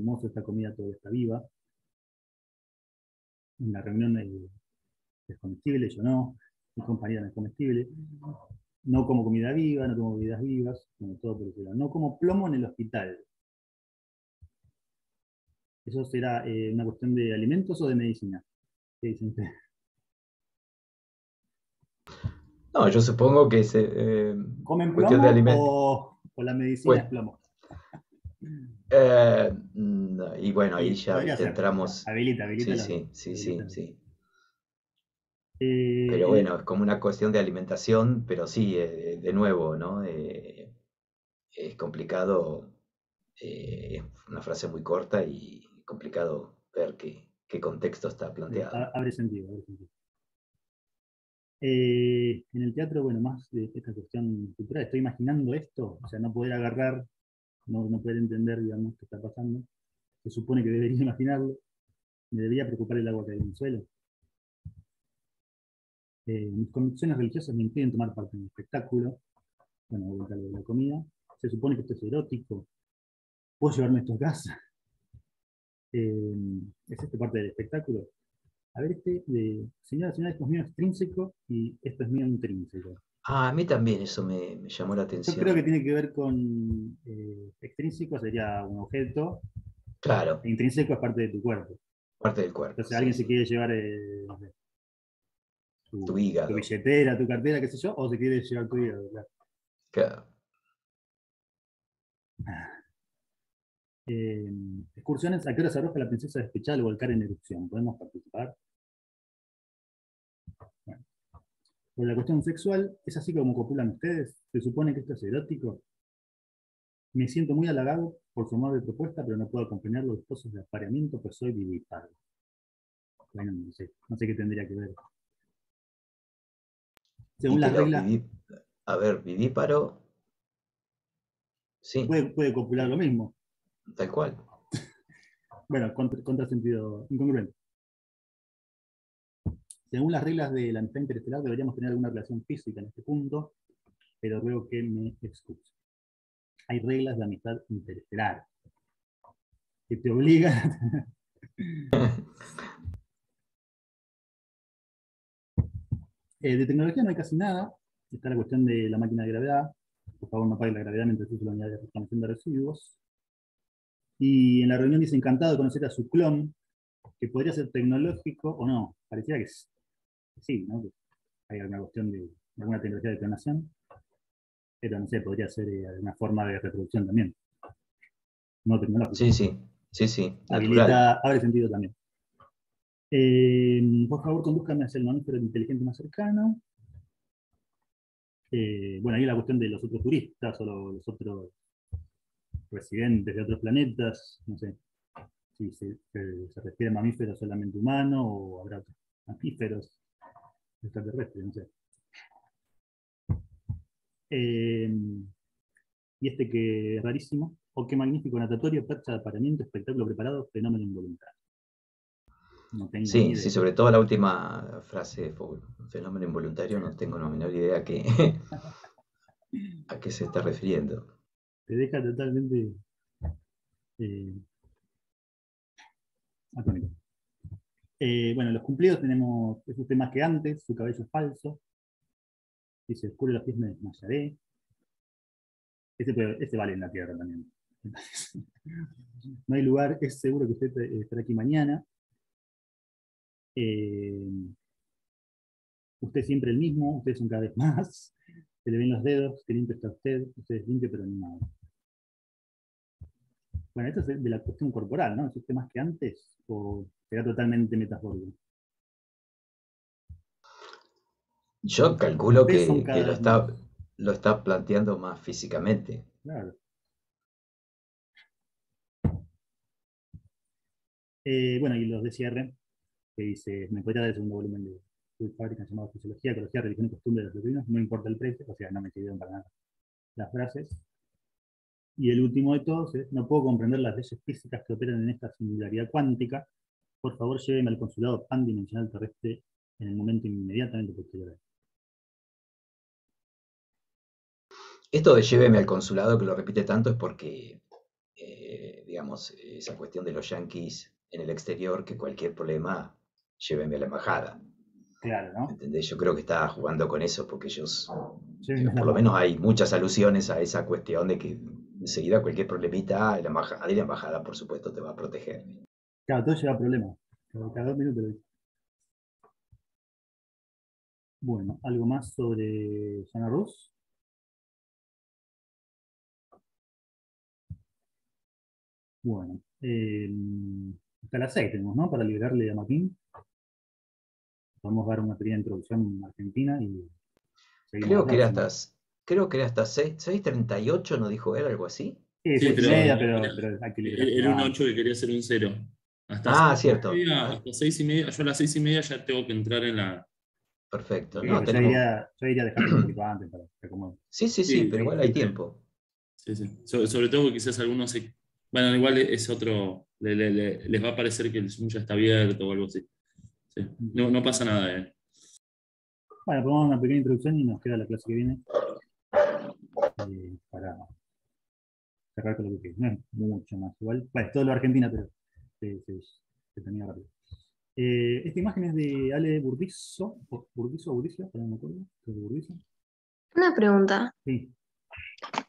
Mozo, esta comida todavía está viva. En la reunión es comestible, yo no. Mi compañera no es comestible. No como comida viva, no como bebidas vivas, como todo por el lado. No como plomo en el hospital. ¿Eso será una cuestión de alimentos o de medicina? ¿Qué dicen ustedes? No, yo supongo que es ¿Comen cuestión de plomo alimento. o la medicina Pues, es plomo? no, y bueno, ahí Y ya, podría viste, ser. entramos. Habilita Sí, la. sí, sí, sí, Habilita. sí. Pero Eh, bueno, es como una cuestión de alimentación, pero sí, de nuevo, ¿no? Es complicado, es una frase muy corta y complicado ver qué contexto está planteado. abre sentido, abre sentido. En el teatro, bueno, más de esta cuestión cultural, estoy imaginando esto, o sea, no poder agarrar, no poder entender, digamos, qué está pasando. Se supone que debería imaginarlo, me debería preocupar el agua que hay en el suelo. Mis convicciones religiosas me impiden tomar parte en el espectáculo, bueno, vuelta a lo de la comida. Se supone que esto es erótico, puedo llevarme esto a casa. Eh, ¿Es esto parte del espectáculo? A ver, señora, esto es mío extrínseco y esto es mío intrínseco. Ah, a mí también eso me llamó la Yo creo que atención. tiene que ver con extrínseco, sería un objeto, Claro, e intrínseco es parte de tu cuerpo. parte del cuerpo, Entonces sí, alguien se sí. quiere llevar no sé, Tu tu hígado. billetera, tu cartera, qué sé yo, o se quiere llevar tu hígado, claro. Claro. Eh, Excursiones, ¿a qué hora se arroja la princesa despechada al volcar en erupción? ¿Podemos participar? Bueno, por la cuestión sexual, ¿es así como copulan ustedes? ¿Se supone que esto es erótico? Me siento muy halagado por su amable propuesta, pero no puedo acompañar los esposos de apareamiento, pues soy vivíparo. Bueno, no sé qué tendría que ver. Y Según las pero reglas, a ver, vivíparo, sí, puede copular lo eh, mismo. tal cual. Bueno, contrasentido, incongruente. Según las reglas de la amistad interestelar, deberíamos tener alguna relación física en este punto, pero ruego que me excuse. Hay reglas de amistad interestelar que te obligan. De tecnología no hay casi nada. Está la cuestión de la máquina de gravedad. Por favor, no apague la gravedad mientras uso la unidad de reclamación de residuos. Y en la reunión dice encantado de conocer a su clon, que podría ser tecnológico o no. Pareciera que sí, ¿no? Que hay alguna cuestión de alguna tecnología de clonación, pero no sé, podría ser una forma de reproducción también, no tecnológica. Sí, sí, sí, sí, natural. Habilita, abre sentido también. Por favor, condúzcame hacia el mamífero inteligente más cercano. Bueno, ahí la cuestión de los otros turistas o los otros residentes de otros planetas, no sé si se refiere a mamíferos solamente humanos o habrá otros mamíferos extraterrestres, no sé. Eh, y este que es rarísimo, o qué magnífico natatorio, percha de apareamiento, espectáculo preparado, fenómeno involuntario. No tengo ni Sí, sí, idea. sobre todo la última frase, un fenómeno involuntario, no tengo la menor idea a qué se está refiriendo. Te deja totalmente eh, atónito. Bueno, los cumplidos tenemos, es usted más que antes, su cabello es falso, si se descubre los pies me desmayaré. Este vale en la Tierra también. No hay lugar, es seguro que usted estará aquí mañana. Eh, Usted es siempre el mismo, ustedes son cada vez más. Se le ven los dedos, qué limpio está usted es limpio pero animado. Bueno, esto es de la cuestión corporal, ¿no? ¿Es usted más que antes o será totalmente metafórico? Yo calculo Ustedes son que cada vez más. lo está planteando más físicamente. Claro. Bueno, y los de cierre, que dice, me podría dar el segundo volumen de su fábrica llamado Fisiología, Ecología, Religión y Costumbre de los Latinos, no importa el precio, o sea, no me sirvieron para nada las frases. Y el último de todos es, no puedo comprender las leyes físicas que operan en esta singularidad cuántica. Por favor, lléveme al consulado pandimensional terrestre en el momento inmediatamente posterior a él. Esto de lléveme al consulado, que lo repite tanto, es porque, digamos, esa cuestión de los yanquis en el exterior, que cualquier problema, lléveme a la embajada. Claro, ¿no? ¿Entendés? Yo creo que está jugando con eso, porque ellos, Llévenme a la por lo menos embajada. hay muchas alusiones a esa cuestión de que enseguida cualquier problemita, la embajada, por supuesto, te va a proteger. Claro, todo lleva problemas. Cada 2 minutos lo dice. Bueno, algo más sobre Jana Rus. Bueno, hasta las 6 tenemos, ¿no? Para liberarle a Martín. podemos dar una pequeña introducción argentina y seguimos la Creo que era próxima. creo que era hasta 6:38, ¿no dijo él algo así? Sí, Sí, seis y pero media, pero hay que liberarse era un antes. 8 que quería hacer un cero. Hasta Ah, seis y cierto. media, hasta 6:30, yo a las 6:30 ya tengo que entrar en Perfecto. en Sí, la No, pues tenemos. yo iría dejando un poquito antes para que acomode. Sí, sí, sí, Sí, pero sí, igual hay siempre. tiempo. Sí, sí. Sobre todo porque quizás algunos se. Bueno, igual es otro. Les va a parecer que el Zoom ya está abierto o algo así. Sí. No, no pasa nada, ¿eh? Bueno, ponemos una pequeña introducción y nos queda la clase que viene para cerrar con lo que no es mucho más igual. Bueno, es todo lo de Argentina, pero se termina rápido. Esta imagen es de Ale Burdizo, Burdizo, Burdizo, no me acuerdo, creo que Burdizo. Una pregunta. Sí,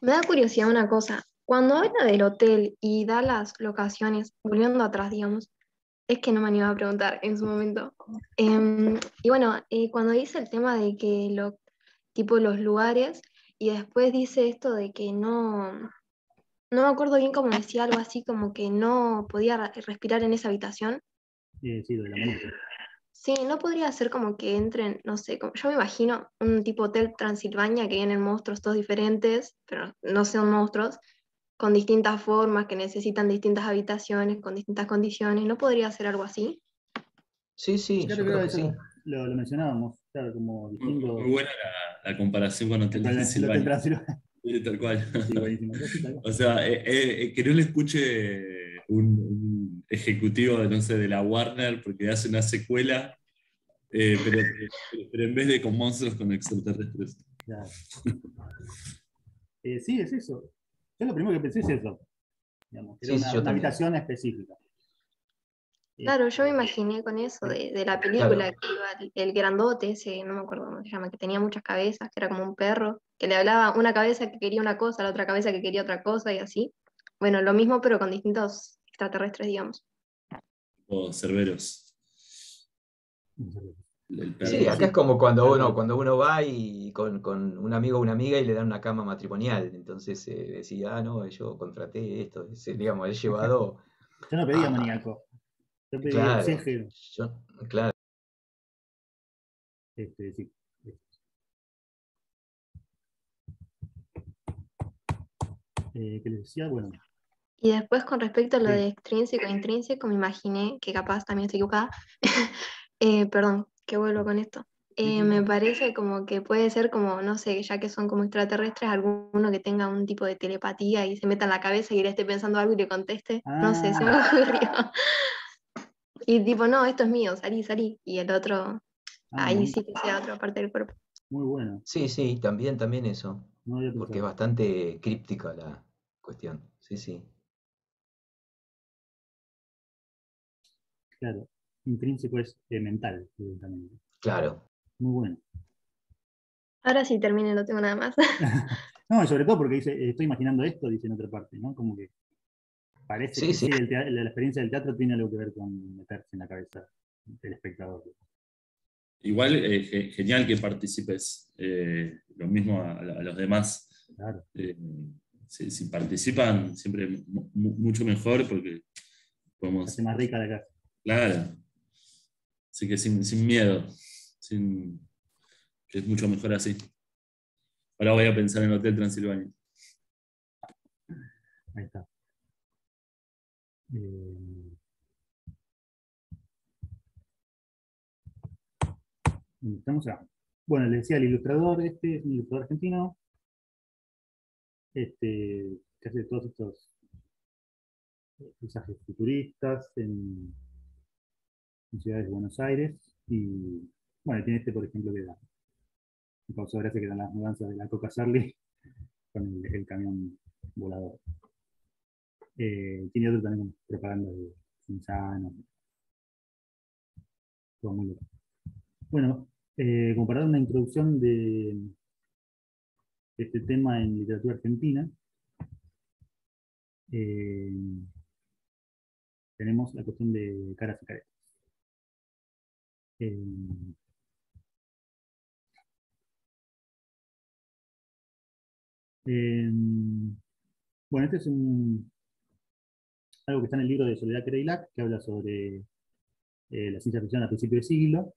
Me da curiosidad una cosa. Cuando habla del hotel y da las locaciones, volviendo atrás, digamos, es que no me animaba a preguntar en su momento. Y bueno, cuando dice el tema de que tipo los lugares, y después dice esto de que no me acuerdo bien cómo decía algo así, como que no podía respirar en esa habitación. sí, lo de la manito. Sí, no podría ser como que entren, no sé, yo me imagino un tipo Hotel Transilvania que vienen monstruos todos diferentes, pero no son monstruos, con distintas formas, que necesitan distintas habitaciones, con distintas condiciones. ¿No podría ser algo así? Sí, sí, Claro, yo creo creo que que eso sí. lo mencionábamos, claro, como Muy distintos. buena la comparación con Hotel El Hotel Transilvania. Transilvania. Sí, tal cual. Sí, buenísimo. Sí, tal cual. O sea, que no le escuche un ejecutivo de, no sé, de la Warner porque hace una secuela, pero en vez de con monstruos, con extraterrestres. Claro. Sí, es eso. Yo lo primero que pensé es eso, digamos, que era Sí, sí, yo una también. habitación específica. Claro, yo me Este, imaginé con eso de la película, Claro. que iba el grandote, ese, no me acuerdo cómo se llama, que tenía muchas cabezas, que era como un perro, que le hablaba una cabeza que quería una cosa, la otra cabeza que quería otra cosa y así. Bueno, lo mismo, pero con distintos extraterrestres, digamos. O Cerberos, el Sí, perro. acá es sí, como tal cual. cuando uno va y con un amigo o una amiga y le dan una cama matrimonial. Entonces decía, ah, no, yo contraté esto. Digamos, he llevado Yo no pedía a. maníaco, yo pedía un Claro, CG. yo, claro. Sí. ¿Qué les decía? Bueno, Y después con respecto a lo de sí. extrínseco e intrínseco, me imaginé, que capaz también estoy equivocada, perdón, que vuelvo con esto. Me Sí. parece como que puede ser como, no sé, ya que son como extraterrestres, alguno que tenga un tipo de telepatía y se meta en la cabeza y le esté pensando algo y le conteste. No sé, se me Ah, ocurrió. Y tipo, no, esto es mío, salí, salí. Y el otro, ahí muy, sí que sea otra parte del cuerpo. muy bueno. Sí, sí, también eso. No había Porque es pensado. bastante críptica la cuestión. Sí, sí. Claro, intrínseco es mental, directamente. Claro. Muy bueno. Ahora sí termine, no tengo nada más. No, y sobre todo porque dice, estoy imaginando esto, dice en otra parte, ¿no? Como que parece Sí, que sí. sí, la experiencia del teatro tiene algo que ver con meterse en la cabeza del espectador. Igual, genial que participes. Lo mismo a los demás. Claro, Eh, si participan, siempre mucho mejor porque hace podemos. más rica la casa. Claro. Así que sin miedo. Sin, que es mucho mejor así. Ahora voy a pensar en Hotel Transilvania. Ahí está. Eh, Estamos acá. Bueno, les decía, el ilustrador este es un ilustrador argentino, que hace todos estos paisajes futuristas en ciudades de Buenos Aires. Y bueno, tiene por ejemplo, me causó gracia que eran las mudanzas de la Coca Sarli con el camión volador. Tiene otro también con propaganda de Cinzano, todo muy loco. Bueno, como para dar una introducción de este tema en literatura argentina, eh, tenemos la cuestión de caras y caretas. Eh, eh, bueno, este es algo que está en el libro de Soledad Kereilac, que habla sobre la ciencia ficción a principios de siglo.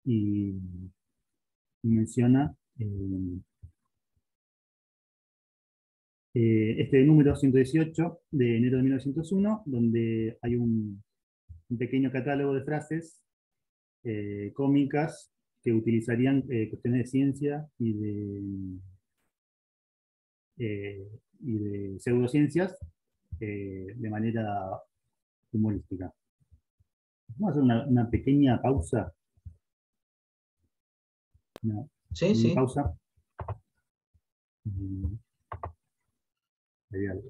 y menciona este número 118 de enero de 1901, donde hay un pequeño catálogo de frases cómicas que utilizarían cuestiones de ciencia y de pseudociencias de manera humorística. Vamos a hacer una pequeña pausa. Una Sí, mini sí. pausa. Mm, ahí algo.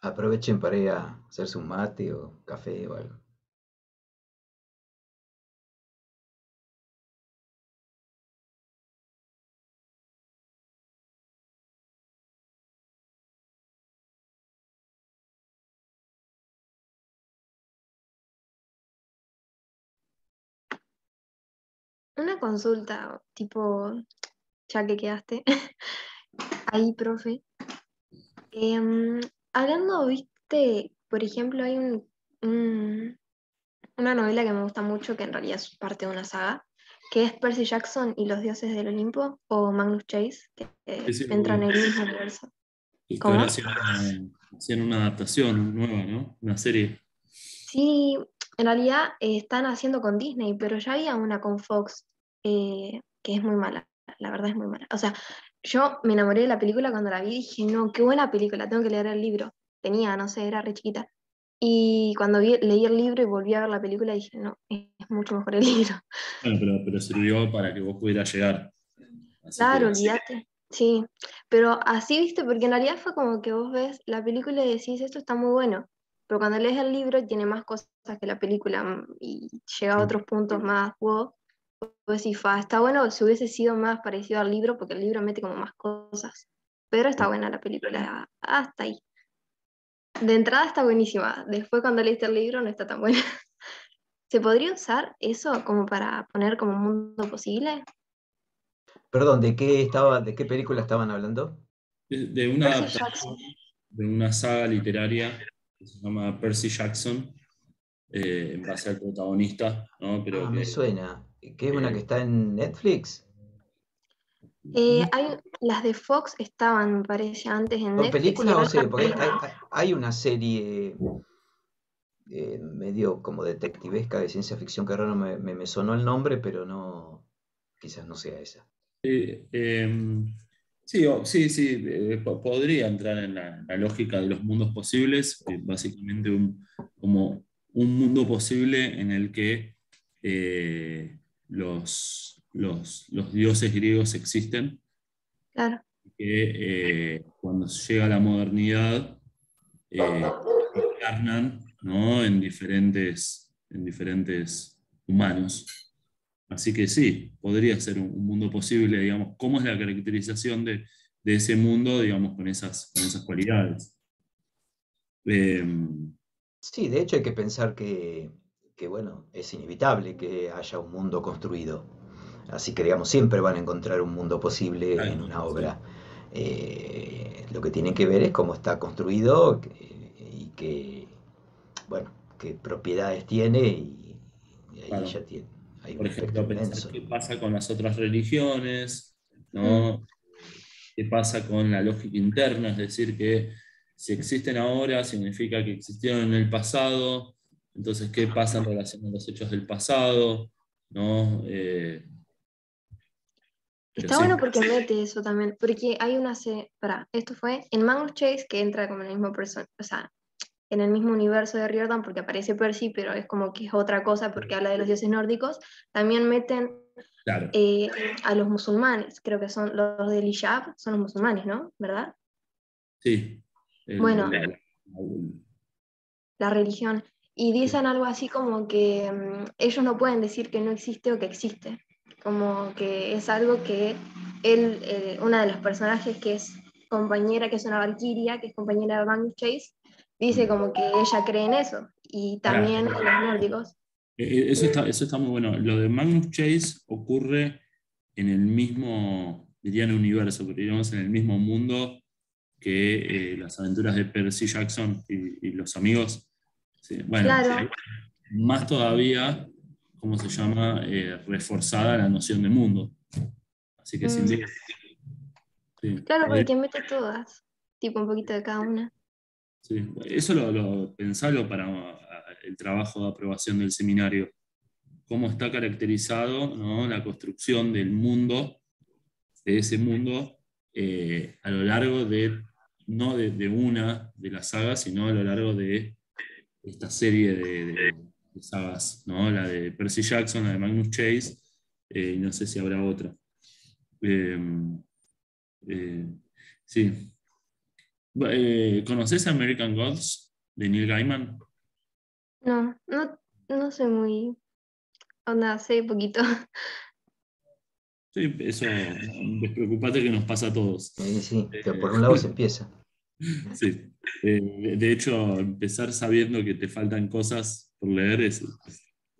Aprovechen para ir a hacerse un mate o café o algo. Una consulta, tipo, ya que quedaste ahí, profe. Em, Hablando, viste, por ejemplo, hay una novela que me gusta mucho, que en realidad es parte de una saga, que es Percy Jackson y los dioses del Olimpo, o Magnus Chase, que Sí, sí, entran en el mismo universo. justo ahora ¿Cómo? hacían una adaptación nueva, ¿no? Una serie. Sí, en realidad están haciendo con Disney, pero ya había una con Fox, que es muy mala, la verdad es muy mala. O sea, yo me enamoré de la película cuando la vi y dije, no, qué buena película, tengo que leer el libro. Tenía, no sé, era re chiquita. Y cuando leí el libro y volví a ver la película, dije, no, es mucho mejor el libro. Bueno, pero sirvió para que vos pudieras llegar. Así Claro, que, olvídate. Sí, pero así, viste, porque en realidad fue como que vos ves la película y decís, esto está muy bueno, pero cuando lees el libro tiene más cosas que la película y llega a otros puntos más, wow, vos decís, fa, está bueno si hubiese sido más parecido al libro, porque el libro mete como más cosas, pero está buena la película, hasta ahí. De entrada está buenísima, después cuando leíste el libro no está tan buena. ¿Se podría usar eso como para poner como un mundo posible? Perdón, de qué película estaban hablando? de una Percy adaptación Jackson. de una saga literaria que se llama Percy Jackson, en base al protagonista, ¿no? Pero Ah, me que suena. ¿Qué es una que eh, está en Netflix? Las de Fox estaban, me parece, antes en ¿Son Netflix y películas ahora o están series? Porque hay una serie medio como detectivesca de ciencia ficción que ahora no me sonó el nombre, pero no, quizás no sea esa. sí, sí, sí, podría entrar en la lógica de los mundos posibles, básicamente como un mundo posible en el que los dioses griegos existen, claro. que cuando llega la modernidad encarnan, ¿no? en diferentes humanos. Así que sí, podría ser un mundo posible, digamos, cómo es la caracterización de ese mundo, digamos, con esas cualidades. Eh, Sí, de hecho hay que pensar bueno, es inevitable que haya un mundo construido. Así que, digamos, siempre van a encontrar un mundo posible en una sí, obra. Lo que tienen que ver es cómo está construido y bueno, qué propiedades tiene y ahí claro. ya tiene, hay un Por espectro ejemplo, pensar inmenso. qué pasa con las otras religiones, Mm. ¿no? ¿Qué pasa con la lógica interna? Es decir, que si existen ahora significa que existieron en el pasado, entonces, ¿qué pasa en relación a los hechos del pasado? ¿No? Pero Está bueno sí, porque mete eso también, porque hay para, esto fue en Magnus Chase, que entra como en el mismo persona, o sea, en el mismo universo de Riordan, porque aparece Percy, pero es como que es otra cosa porque habla de los dioses nórdicos. También meten claro, eh, a los musulmanes, creo que son los del Hijab, son los musulmanes, ¿no? ¿Verdad? sí. Bueno, El- la religión. Y sí, dicen algo así como que ellos no pueden decir que no existe o que existe. Como que es algo que una de los personajes que es compañera, que es una valquiria, que es compañera de Magnus Chase, dice como que ella cree en eso. Y pará. también en los nórdicos. Eso está muy bueno. Lo de Magnus Chase ocurre en el mismo, diría en el universo, pero digamos en el mismo mundo que las aventuras de Percy Jackson y los amigos. Sí, bueno, Claro, más todavía, ¿cómo se llama? Reforzada la noción de mundo. Así que sin Mm, duda, sí. claro, porque mete todas, tipo un poquito de cada una. Sí. Eso pensalo para el trabajo de aprobación del seminario. Cómo está caracterizado, ¿no? La construcción del mundo, de ese mundo, a lo largo no de una de las sagas, sino a lo largo de esta serie de sagas, ¿no? La de Percy Jackson, la de Magnus Chase, y no sé si habrá otra. Eh, eh, sí. ¿Conoces American Gods de Neil Gaiman? No sé muy, onda, sé poquito. Sí, eso, despreocupate que nos pasa a todos. Sí, pero Eh, por un lado se empieza. sí. De hecho, empezar sabiendo que te faltan cosas por leer es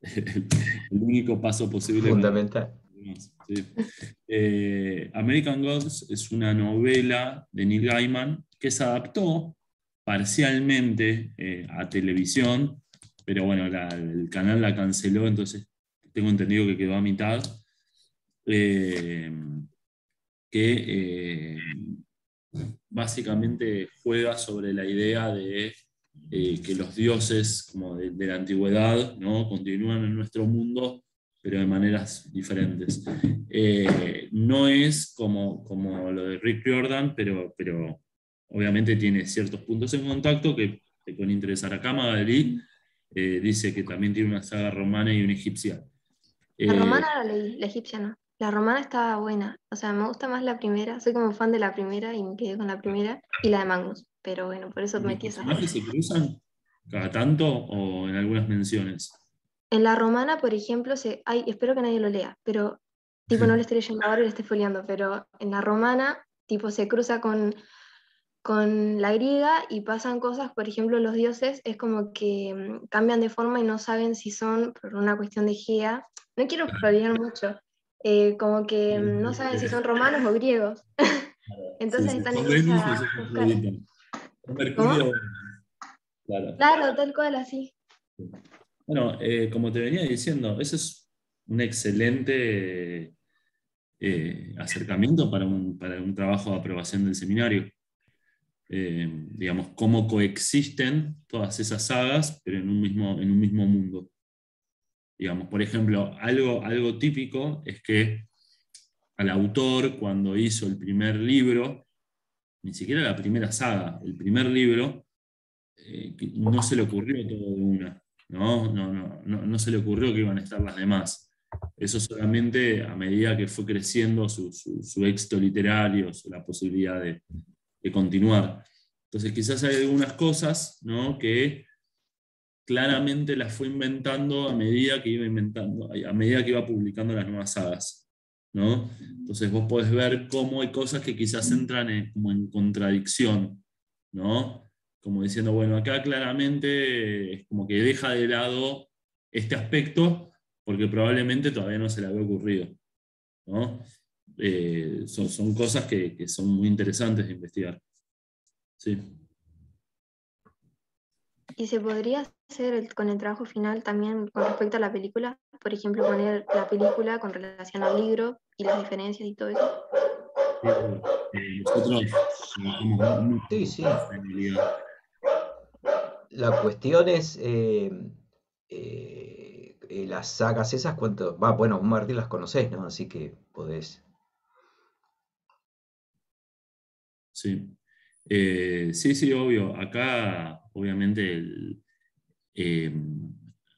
el único paso posible para Fundamental. sí. American Gods es una novela de Neil Gaiman que se adaptó parcialmente a televisión, pero bueno, el canal la canceló, entonces tengo entendido que quedó a mitad. Eh, que básicamente juega sobre la idea de que los dioses como de la antigüedad, ¿no? Continúan en nuestro mundo, pero de maneras diferentes. No es como lo de Rick Riordan, pero obviamente tiene ciertos puntos en contacto que te pueden interesar. Acá Magali dice que también tiene una saga romana y una egipcia. La Eh, romana la leí, la egipcia no. La romana estaba buena. O sea, me gusta más la primera. Soy como fan de la primera y me quedé con la primera. Y la de Magnus. Pero bueno, por eso ¿Los metí esas dos. personajes se cruzan cada tanto o en algunas menciones? En la romana, por ejemplo, ay, espero que nadie lo lea, pero tipo no le estoy leyendo ahora y le estoy foliando, pero en la romana, tipo se cruza con la griega y pasan cosas, por ejemplo, los dioses es como que cambian de forma y no saben si son por una cuestión de Gea. No quiero foliar mucho, como que no saben si son romanos o griegos. Sí, Entonces sí, están son en Venus o esa son buscar. Afrodita. Son ¿Cómo? Mercurio o Venus. Claro. Claro, tal cual así. Bueno, como te venía diciendo, eso es un excelente acercamiento para un trabajo de aprobación del seminario. Digamos, cómo coexisten todas esas sagas, pero en un mismo mundo. Digamos, por ejemplo, algo típico es que al autor, cuando hizo el primer libro, ni siquiera la primera saga, el primer libro, que no se le ocurrió todo de una, no se le ocurrió que iban a estar las demás. Eso solamente a medida que fue creciendo su éxito literario, la posibilidad de continuar. Entonces quizás hay algunas cosas, ¿no? Que claramente las fue inventando a medida que iba publicando las nuevas sagas, ¿no? Entonces vos podés ver cómo hay cosas que quizás entran como en contradicción, ¿no? Como diciendo, bueno, acá claramente es como que deja de lado este aspecto porque probablemente todavía no se le había ocurrido, ¿no? Son cosas que son muy interesantes de investigar. Sí. ¿Y se podría hacer con el trabajo final también con respecto a la película? Por ejemplo, poner la película con relación al libro y las diferencias y todo eso. Nosotros trabajamos mucho Sí, en sí. realidad. La cuestión es las sagas esas, ¿cuánto? Va, bueno, vos, Martín, las conocés, ¿no? Así que podés. Sí. Sí, sí, obvio. Acá, obviamente, eh,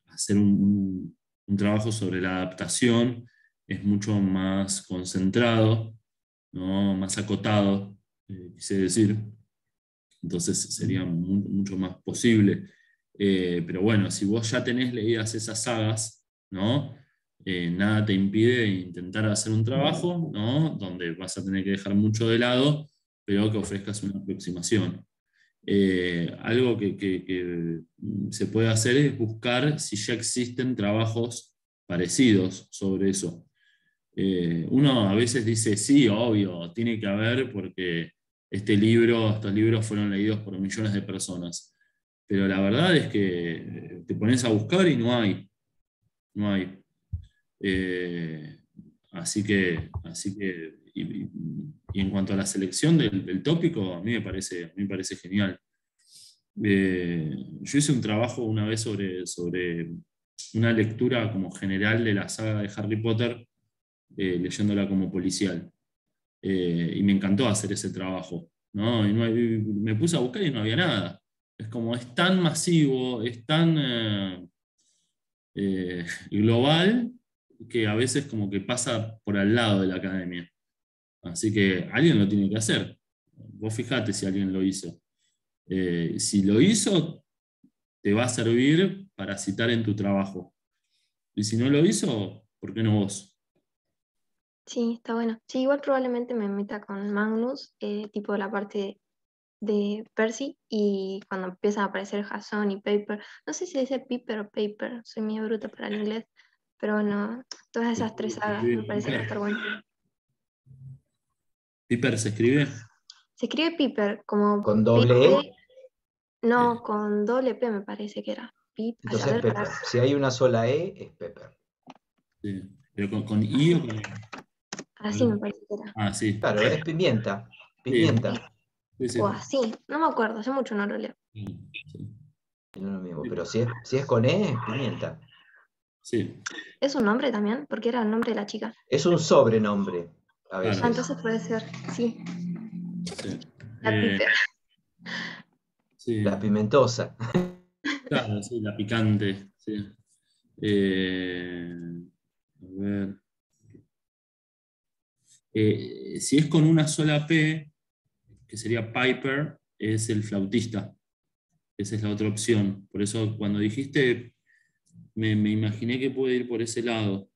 hacer un trabajo sobre la adaptación es mucho más concentrado, ¿no? Más acotado, quise decir. Entonces sería mucho más posible. Pero bueno, si vos ya tenés leídas esas sagas, ¿no? Nada te impide intentar hacer un trabajo, ¿no? Donde vas a tener que dejar mucho de lado, pero que ofrezcas una aproximación. Algo que se puede hacer es buscar si ya existen trabajos parecidos sobre eso. Uno a veces dice, sí, obvio, tiene que haber porque estos libros fueron leídos por millones de personas. pero la verdad es que te pones a buscar y no hay. No hay. Y en cuanto a la selección del tópico, a mí me parece genial. Yo hice un trabajo una vez sobre una lectura como general de la saga de Harry Potter, leyéndola como policial. Y me encantó hacer ese trabajo, ¿no? Me puse a buscar y no había nada. Es tan masivo, es tan global, que a veces como que pasa por al lado de la academia. Así que alguien lo tiene que hacer. Vos fijate si alguien lo hizo. Si lo hizo, te va a servir para citar en tu trabajo. Y si no lo hizo, ¿por qué no vos? Sí, está bueno. Sí, igual probablemente me meta con Magnus, tipo la parte de Percy, y cuando empiezan a aparecer Jason y Paper, no sé si dice Piper o Paper, soy medio bruta para el inglés, pero bueno, todas esas tres sagas me parece que va a estar bueno. ¿Piper se escribe? Se escribe Piper como ¿Con doble E? P, no, con doble P me parece que era. A Entonces ver, Pepper. Si hay una sola E, es Pepper. Sí. ¿Pero con I o con I? así me parece que era. Ah, sí. Claro, es pimienta. Sí, Pimienta. sí, sí. O así, no me acuerdo, hace mucho no lo leo. Sí, No es lo mismo, pero si es con E, es pimienta. sí, ¿Es un nombre también? Porque era el nombre de la chica. Es un sobrenombre, a claro. Ah, veces. entonces puede ser, sí, Sí. la Piper. Sí, La pimentosa. claro, sí, la picante. Sí. A ver. Si es con una sola P, que sería Piper, es el flautista. Esa es la otra opción. Por eso cuando dijiste, me imaginé que puede ir por ese lado.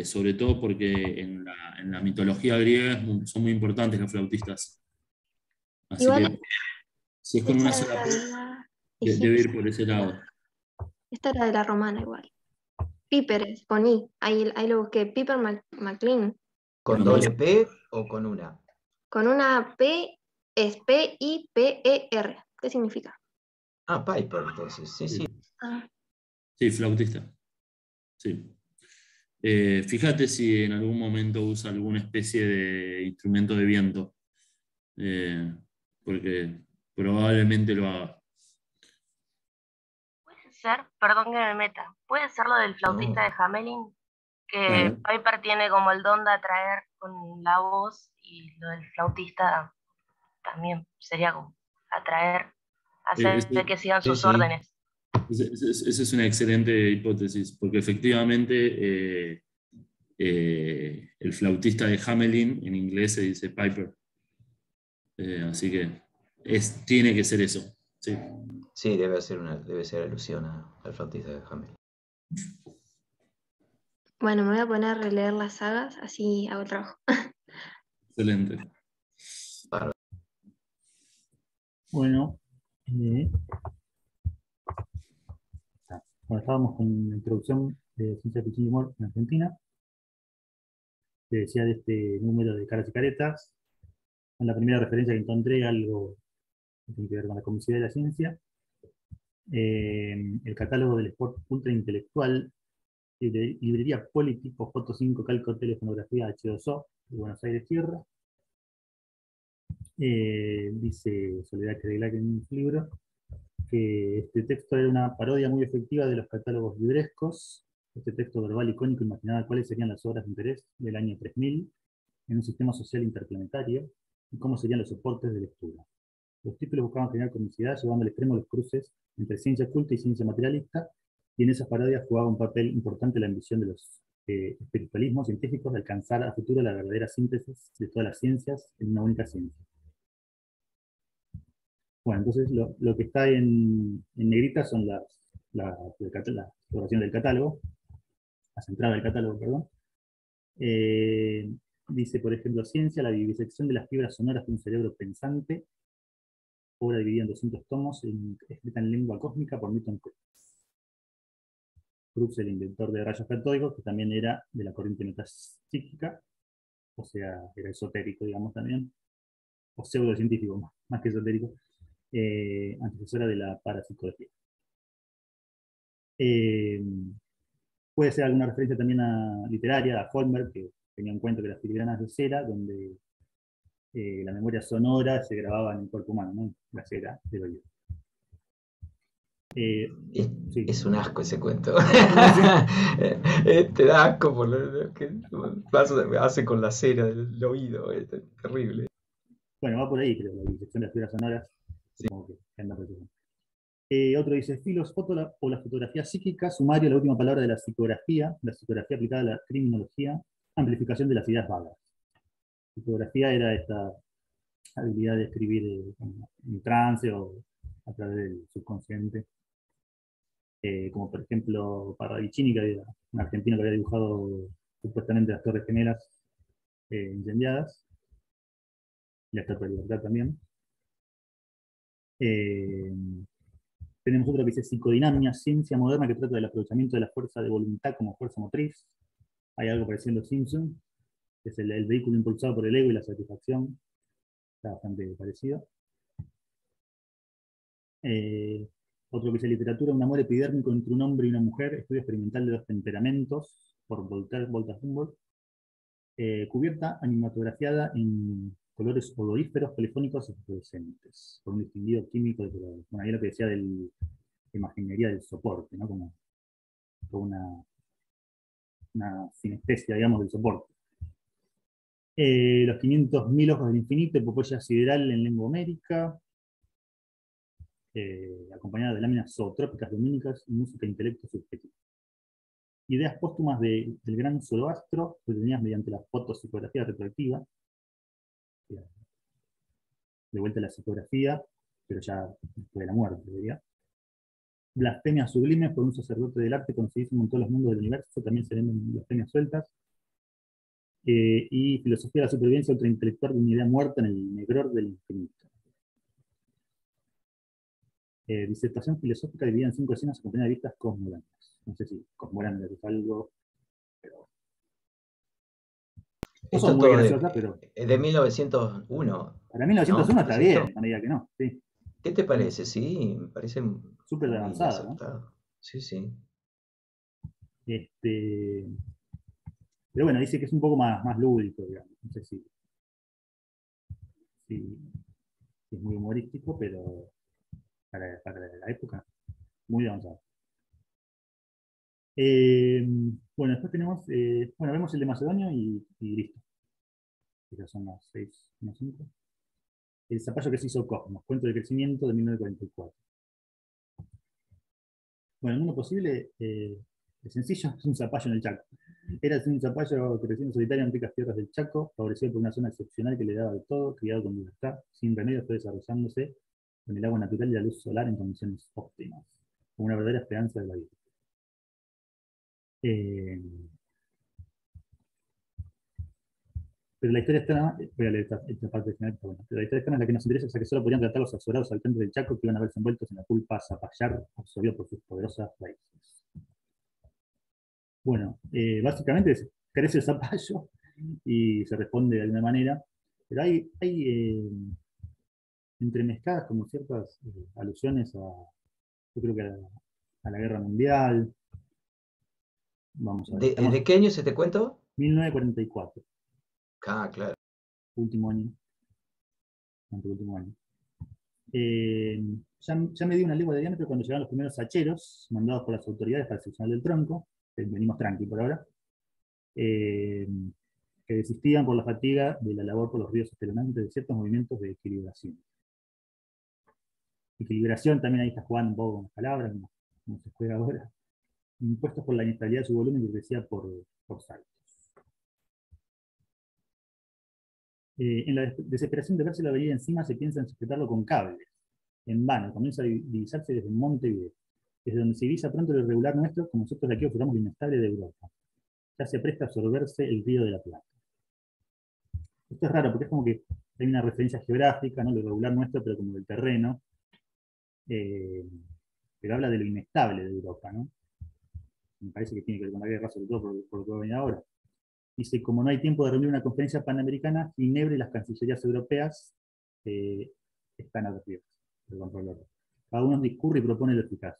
Sobre todo porque en la mitología griega son muy importantes los flautistas. Así Igual, que si es con una esta sola era P, de la debe ir egipcia. por ese lado. Esta era de la romana igual. Piper es con I. Ahí lo busqué. Piper McLean. ¿Con Con dos. doble P o con una? Con una P es Piper. ¿Qué significa? Ah, Piper, entonces. Sí, sí. Ah, Sí, flautista. Sí. Fíjate si en algún momento usa alguna especie de instrumento de viento, porque probablemente lo haga. Puede ser, perdón que me meta, puede ser lo del flautista No. de Hamelin, que Claro. Piper tiene como el don de atraer con la voz y lo del flautista también sería como atraer, hacer Ese, que sigan Sí, sus sí. órdenes. esa es una excelente hipótesis, porque efectivamente el flautista de Hamelin en inglés se dice Piper. Así que tiene que ser eso. Sí. Sí, debe ser alusión al flautista de Hamelin. bueno, me voy a poner a releer las sagas, así hago el trabajo. Excelente. Bárbaro. Bueno, cuando estábamos con la introducción de ciencia ficción y humor en Argentina, te decía de este número de caras y caretas. En la primera referencia que encontré, algo que tiene que ver con la comicidad de la ciencia. El catálogo del Sport Ultra Intelectual, de librería Politipo, Foto 5, Calco, Telefonografía H2O, de Buenos Aires Tierra. Dice Soledad Creelac en su libro que este texto era una parodia muy efectiva de los catálogos librescos. Este texto verbal icónico imaginaba cuáles serían las obras de interés del año 3000 en un sistema social interplanetario y cómo serían los soportes de lectura. Los títulos buscaban generar comicidad, llevando al extremo los cruces entre ciencia oculta y ciencia materialista, y en esas parodias jugaba un papel importante la ambición de los espiritualismos científicos de alcanzar a futuro la verdadera síntesis de todas las ciencias en una única ciencia. Bueno, entonces lo que está en negrita son la exploración del catálogo, las entradas del catálogo, perdón. Dice, por ejemplo, ciencia, la vivisección de las fibras sonoras de un cerebro pensante, obra dividida en 200 tomos, escrita en lengua cósmica por Milton Crookes. Crookes, el inventor de rayos catódicos, que también era de la corriente metapsíquica, o sea, era esotérico, digamos, también, o pseudocientífico, más que esotérico. antecesora de la parapsicología. Eh, Puede ser alguna referencia también a literaria, a Holmer, que tenía en cuenta que las filigranas de cera, donde la memoria sonora se grababa en el cuerpo humano, ¿no? La cera del oído. Es, Sí. es un asco ese cuento. Sí. Te da asco por lo que hace con la cera del oído. Es terrible. Bueno, va por ahí, creo, la disección de las fibras sonoras. Sí. Como que anda por ahí. Otro dice, filos, foto o la fotografía psíquica, sumario, la última palabra de la psicografía aplicada a la criminología, amplificación de las ideas vagas. Psicografía era esta habilidad de escribir en trance o a través del subconsciente. Como por ejemplo Parravicini, que había un argentino que había dibujado supuestamente las Torres Gemelas incendiadas, y la Estatua de Libertad también. Tenemos otro que dice psicodinamia, ciencia moderna que trata del aprovechamiento de la fuerza de voluntad como fuerza motriz. Hay algo parecido en Los Simpsons, que es el vehículo impulsado por el ego y la satisfacción. Está bastante parecido. Otro que dice literatura, un amor epidérmico entre un hombre y una mujer, estudio experimental de los temperamentos, por Voltaire Humboldt. Cubierta animatografiada en colores odoríferos, polifónicos y fluorescentes, por un distinguido químico de colores. Bueno, ahí lo que decía de imaginería del soporte, ¿no? Como una sinestesia, digamos, del soporte. Los 500.000 ojos del infinito, epopeya sideral en lengua américa, acompañada de láminas zootrópicas lumínicas y música e intelecto subjetivo. Ideas póstumas del gran Zoroastro, obtenidas mediante la fotopsicografía retroactiva, de vuelta a la psicografía, pero ya después de la muerte, diría. Blasfemias sublimes por un sacerdote del arte conocidísimo en todos los mundos del universo, también se venden blasfemias sueltas. Y filosofía de la supervivencia ultraintelectual de una idea muerta en el negror del infinito. Disertación filosófica dividida en 5 escenas acompañada de vistas cosmográficas. No sé si cosmográficas es algo, pero no son muy graciosas, pero de 1901. para 1901 ¿No? está ¿Es bien, esto? no diga que no. Sí. ¿Qué te parece? Sí, me parece Súper muy avanzada, ¿no? acertado. Sí, sí. Pero bueno, dice que es un poco más lúdico, digamos. No sé si es muy humorístico, pero para la época, muy avanzado. Bueno, después tenemos, vemos el de Macedonio y listo. Esas son las 6, no 5. El zapallo que se hizo Cosmos, cuento de crecimiento de 1944. Bueno, el mundo posible es sencillo, es un zapallo en el Chaco. Era un zapallo creciendo solitario en ricas tierras del Chaco, favorecido por una zona excepcional que le daba de todo, criado con libertad, sin remedio, fue desarrollándose con el agua natural y la luz solar en condiciones óptimas, como una verdadera esperanza de la vida. Pero la historia externa, voy a leer esta parte final, pero bueno, pero la historia externa es la que nos interesa, ya que solo podrían tratar los azorados habitantes del Chaco que iban a verse envueltos en la culpa zapallar absorbido por sus poderosas raíces. Bueno, básicamente crece el zapallo y se responde de alguna manera, pero hay entremezcladas como ciertas alusiones yo creo que a la guerra mundial. Vamos a ver. ¿De qué año es este cuento? 1944. Ah, claro. Último año. Último año. Ya me dio una legua de diámetro cuando llegaron los primeros hacheros mandados por las autoridades para seccionar del tronco. Venimos tranqui por ahora. Que desistían por la fatiga de la labor por los ríos estelonantes de ciertos movimientos de equilibración. Equilibración también ahí está jugando un poco con las palabras, como se juega ahora. Impuestos por la inestabilidad de su volumen que crecía por saltos. En la desesperación de verse la bahía encima se piensa en sujetarlo con cables. En vano, comienza a divisarse desde Montevideo, desde donde se divisa pronto lo irregular nuestro, como nosotros de aquí observamos lo inestable de Europa. Ya se presta a absorberse el río de la Plata. Esto es raro porque es como que hay una referencia geográfica, ¿no? Lo irregular nuestro, pero como del terreno. Pero habla de lo inestable de Europa, ¿no? Me parece que tiene que ver con la guerra, sobre todo por lo que va a venir ahora. Dice, como no hay tiempo de reunir una conferencia panamericana, Ginebra y las cancillerías europeas están advertidas. para controlarlo. Cada uno discurre y propone lo eficaz.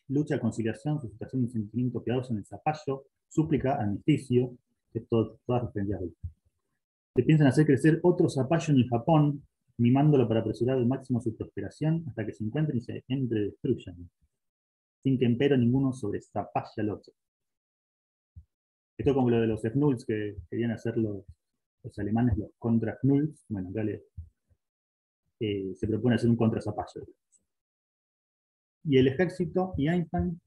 Lucha, conciliación, suscitación de sentimientos piadosos en el zapallo, súplica, armisticio, que es todas referencias ahí. Se piensan hacer crecer otro zapallo en el Japón, mimándolo para apresurar al máximo su prosperación hasta que se encuentren y se entredestruyan, sin que empero ninguno sobrezapalla al otro. Esto como lo de los Fnulls que querían hacer los alemanes, los contra-Fnulls. Bueno, acá se propone hacer un contra-zapallo. Y el ejército y Einstein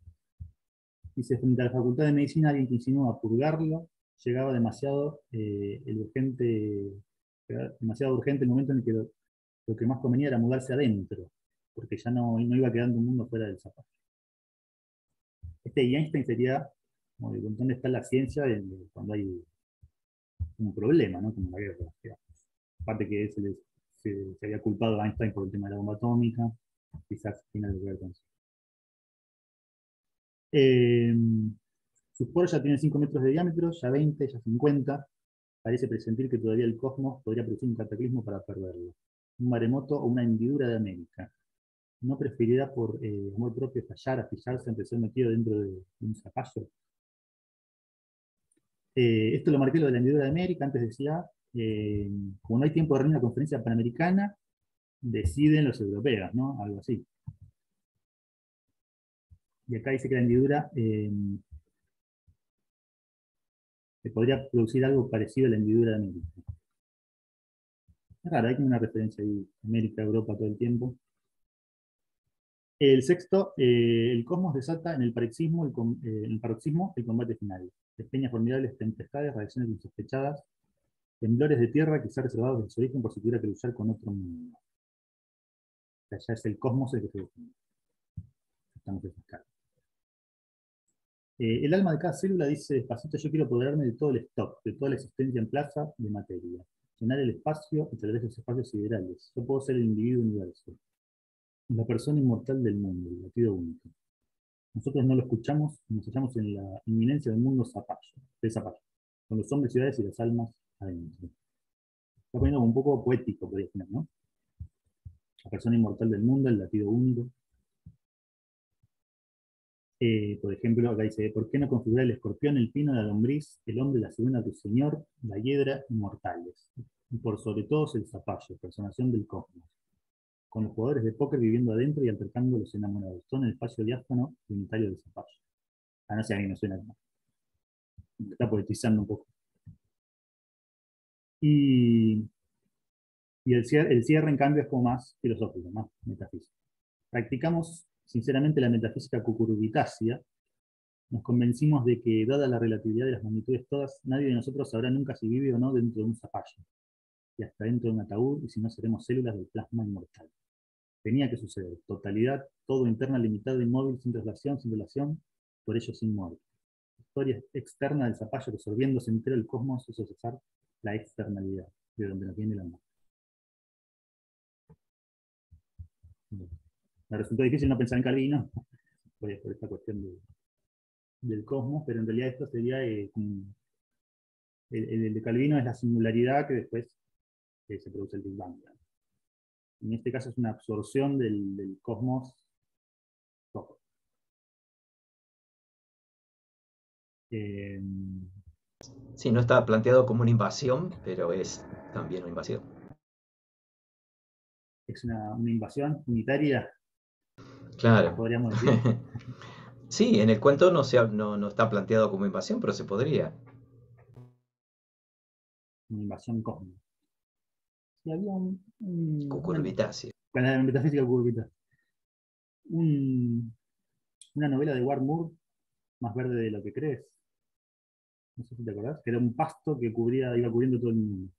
dice, frente a la Facultad de Medicina, alguien que insinúa purgarlo, llegaba demasiado demasiado urgente el momento en el que lo que más convenía era mudarse adentro, porque ya no iba quedando un mundo fuera del zapallo. Y Einstein sería como dónde está la ciencia cuando hay un problema, ¿no? Como la guerra. Digamos. Aparte que se había culpado a Einstein por el tema de la bomba atómica, quizás tiene algo que ver con eso. Sus poros ya tienen 5 metros de diámetro, ya 20, ya 50. Parece presentir que todavía el cosmos podría producir un cataclismo para perderlo. Un maremoto o una hendidura de América. ¿No preferirá por amor propio asfixiarse ante ser metido dentro de un zapallo? Esto lo marqué lo de la hendidura de América, antes decía, como no hay tiempo de reunir una conferencia panamericana, deciden los europeos, ¿no? Algo así. Y acá dice que la hendidura se podría producir algo parecido a la hendidura de América. Es raro, hay como una referencia ahí, América, Europa todo el tiempo. El sexto, el cosmos desata en el paroxismo el combate final. Despeña formidables tempestades, reacciones insospechadas, temblores de tierra quizá reservados de su origen por si tuviera que luchar con otro mundo. O sea, ya es el cosmos el que se defiende. Estamos en esa escala. El alma de cada célula dice despacito: yo quiero apoderarme de todo el stock, de toda la existencia en plaza de materia, llenar el espacio y tal vez los espacios siderales. Yo puedo ser el individuo universo, la persona inmortal del mundo, el latido único. Nosotros no lo escuchamos, nos hallamos en la inminencia del mundo de zapallo, con los hombres, ciudades y las almas adentro. Está poniendo como un poco poético, podría decir, ¿no? La persona inmortal del mundo, el latido único. Por ejemplo, acá dice, ¿por qué no configurar el escorpión, el pino, la lombriz, el hombre, la cigüeña, tu señor, la hiedra, inmortales? Y por sobre todo el zapallo, personación del cosmos, con los jugadores de póker viviendo adentro y altercando los enamorados. Son el espacio diáfano unitario del zapallo. Ah, no sé, a mí no suena como. Me está poetizando un poco. Y el cierre, en cambio, es como más filosófico, más metafísico. Practicamos, sinceramente, la metafísica cucurbitácea. Nos convencimos de que, dada la relatividad de las magnitudes todas, nadie de nosotros sabrá nunca si vive o no dentro de un zapallo, y hasta dentro de un ataúd, y si no seremos células del plasma inmortal. Tenía que suceder. Totalidad, todo interna, limitado, inmóvil, sin relación, por ello sin muerte. Historia externa del zapallo resolviéndose entero el cosmos, eso cesar la externalidad, de donde nos viene el amor. Me resultó difícil no pensar en Calvino, por esta cuestión del cosmos, pero en realidad esto sería el de Calvino es la singularidad que después se produce el Big Bang. En este caso es una absorción del cosmos todo. Sí, no está planteado como una invasión, pero es también una invasión. Es una invasión unitaria, Claro. podríamos decir. Sí, en el cuento no está planteado como invasión, pero se podría. Una invasión cósmica. Y había Cucurbitácea. con la metafísica cucurbita, una novela de Ward Moore, Más verde de lo que crees. No sé si te acordás, que era un pasto que iba cubriendo todo el mundo.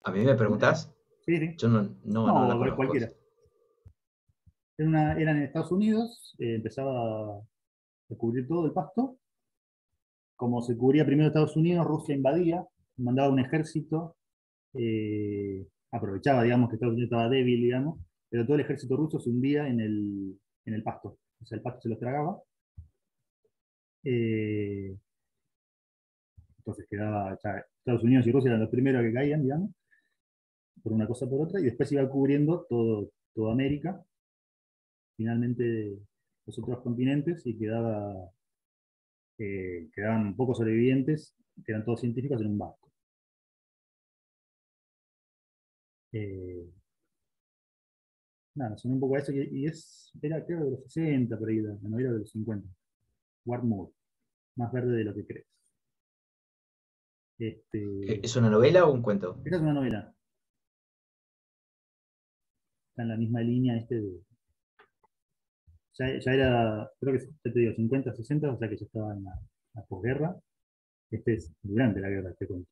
¿A mí me preguntás? Sí, sí. Yo no la conozco. Cualquiera. Eran en Estados Unidos, empezaba a cubrir todo el pasto. Como se cubría primero Estados Unidos, Rusia invadía, mandaba un ejército, aprovechaba, digamos, que Estados Unidos estaba débil, digamos, pero todo el ejército ruso se hundía en el pasto. O sea, el pasto se los tragaba. Entonces quedaba, ya, Estados Unidos y Rusia eran los primeros que caían, digamos. por una cosa por otra, y después iba cubriendo toda América, finalmente los otros continentes, y quedaban pocos sobrevivientes, que eran todos científicos, en un barco. Nada, sonó un poco a eso, era creo de los 60, por ahí, la novela de los 50. Wartmoor, más verde de lo que crees. ¿Es una novela o un cuento? Esta es una novela. Está en la misma línea ya era, creo que ya te digo, 50, 60, o sea que ya estaba en la posguerra. Este es durante la guerra, este cuento.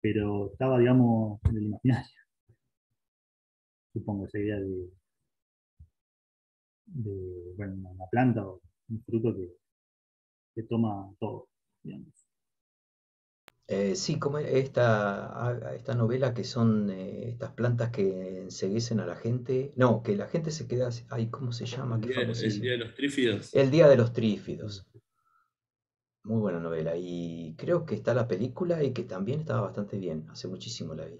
Pero estaba, digamos, en el imaginario. Supongo, esa idea bueno, una planta o un fruto que toma todo, digamos. Sí, como esta novela que son estas plantas que enceguecen a la gente. No, que la gente se queda. Ay, ¿cómo se llama? Qué El Día famosísimo. de los Trífidos. El Día de los Trífidos. Muy buena novela. Y creo que está la película y que también estaba bastante bien. Hace muchísimo la vi.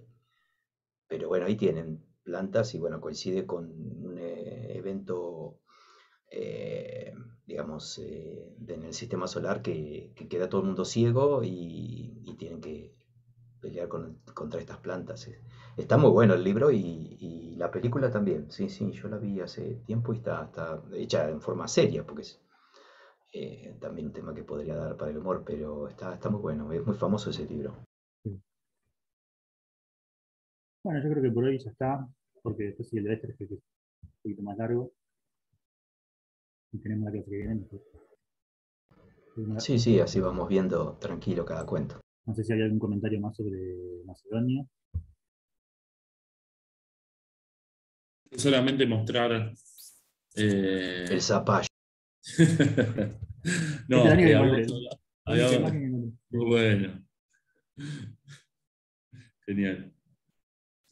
Pero bueno, ahí tienen plantas y bueno, coincide con un evento, eh, digamos, en el sistema solar que queda todo el mundo ciego y tienen que pelear contra estas plantas. Está muy bueno el libro y la película también. Sí, sí, yo la vi hace tiempo y está hecha en forma seria, porque es también un tema que podría dar para el humor, pero está muy bueno. Es muy famoso ese libro. Sí. Bueno, yo creo que por hoy ya está, porque después sigue el de Esther, que es un poquito más largo, y tenemos la clase que viene. Sí, sí, así vamos viendo tranquilo cada cuento. No sé si hay algún comentario más sobre Macedonia. Solamente mostrar. El zapallo. No, Este es el año que habíamos encontré. hablado. Esta imagen que encontré. Muy bueno. Genial.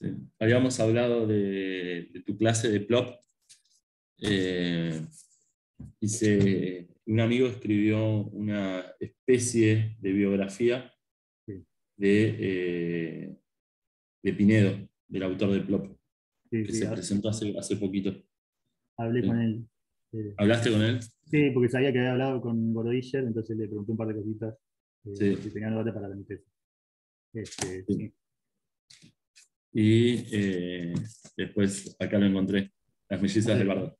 Sí. Habíamos hablado de tu clase de plop. Un amigo escribió una especie de biografía Sí, de Pinedo, del autor de plop, sí, que sí, se presentó hace poquito. hablé Sí. con él. ¿Hablaste con él? Sí, porque sabía que había hablado con Gorodischer, entonces le pregunté un par de cositas. Sí. Si tenía debate para la mi tesis. Sí. Sí. Y después acá lo encontré, Las mellizas del bardo.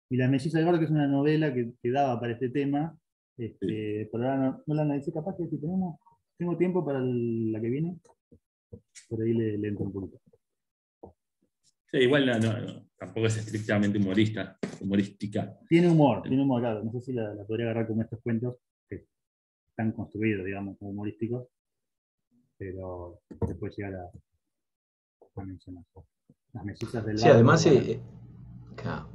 Y La melliza del bardo, que es una novela que daba para este tema, Sí. por ahora no la analicé, capaz que si tengo tiempo para la que viene, por ahí le entro un poquito. Sí, igual tampoco es estrictamente humorística. Tiene humor, claro. No sé si la podría agarrar como estos cuentos que están construidos, digamos, como humorísticos, pero se puede llegar a mencionar. Las mellizas del Sí, bardo. además, Bueno, claro.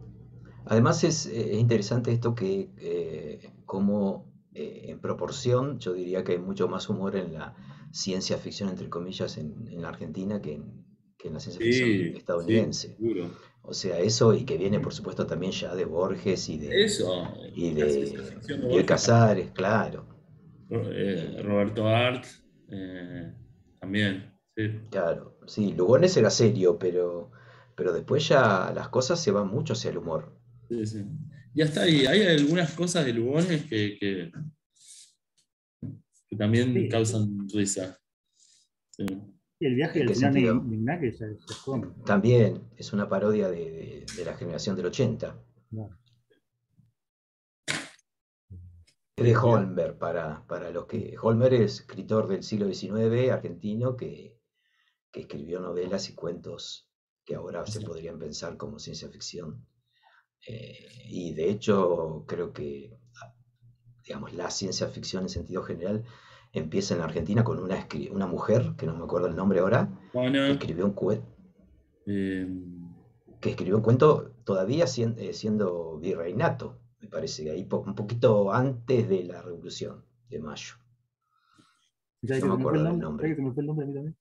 Además es interesante esto que como en proporción yo diría que hay mucho más humor en la ciencia ficción, entre comillas, en la Argentina que en la ciencia ficción Sí, sí, estadounidense. seguro. O sea, eso y que viene por supuesto también ya de Borges Eso, y la ciencia de ficción de Bioy Borges, Casares, claro. Roberto Art, también. Sí. Claro, sí, Lugones era serio, pero después ya las cosas se van mucho hacia el humor. Sí, sí. Ya está ahí. Hay algunas cosas de Lugones que también sí, causan risa. Sí. y el viaje ¿En del qué señor sentido? Lignac ya es cómico. También es una parodia de la generación del 80. Claro. De Holmer, para los que... Holmer es escritor del siglo XIX, argentino, que escribió novelas y cuentos que ahora se podrían pensar como ciencia ficción. Y de hecho creo que, digamos, la ciencia ficción en sentido general empieza en la Argentina con una mujer, que no me acuerdo el nombre ahora, que Juana, escribió un, cue- eh, que escribió un cuento todavía siendo virreinato, me parece, ahí un poquito antes de la Revolución de Mayo. ¿Sabes No que me se me fue el acuerdo del nombre? ¿Sabes nombre. que se me fue el nombre a mí también?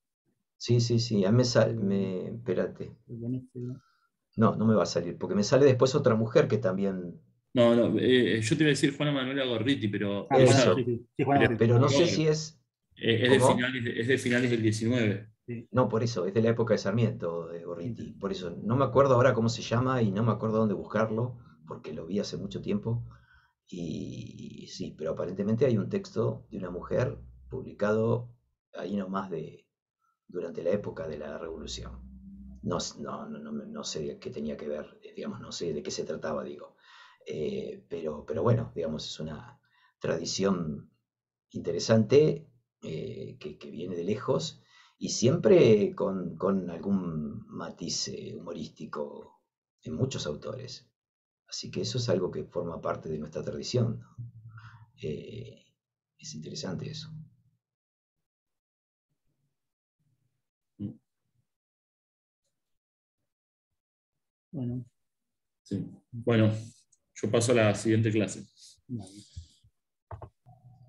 Sí, sí, sí, a mí espérate. Buenísimo. No, no me va a salir, porque me sale después otra mujer que también... no, yo te iba a decir Juana Manuela Gorriti, pero Juana, sí, Eso, sí. Sí, Juana Barreto. pero Juana no sé Barreto. si es... ¿Cómo? Es de finales del 19. Sí. No, por eso, es de la época de Sarmiento, de Gorriti. Por eso, no me acuerdo ahora cómo se llama y no me acuerdo dónde buscarlo, porque lo vi hace mucho tiempo. Y sí, pero aparentemente hay un texto de una mujer publicado ahí nomás durante la época de la Revolución. No sé qué tenía que ver, digamos, no sé de qué se trataba, digo. Pero bueno, digamos, es una tradición interesante que viene de lejos y siempre con algún matiz humorístico en muchos autores. Así que eso es algo que forma parte de nuestra tradición, ¿no? Es interesante eso. Bueno, Sí. Bueno, yo paso a la siguiente clase. vale.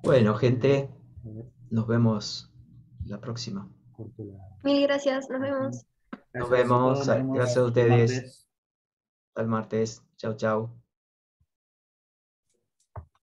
Bueno, gente, A ver, nos vemos la próxima. corto la. Mil gracias, nos vemos. Nos Gracias a vemos, todos, nos vemos gracias a el ustedes. martes. Hasta el martes. Chau, chau.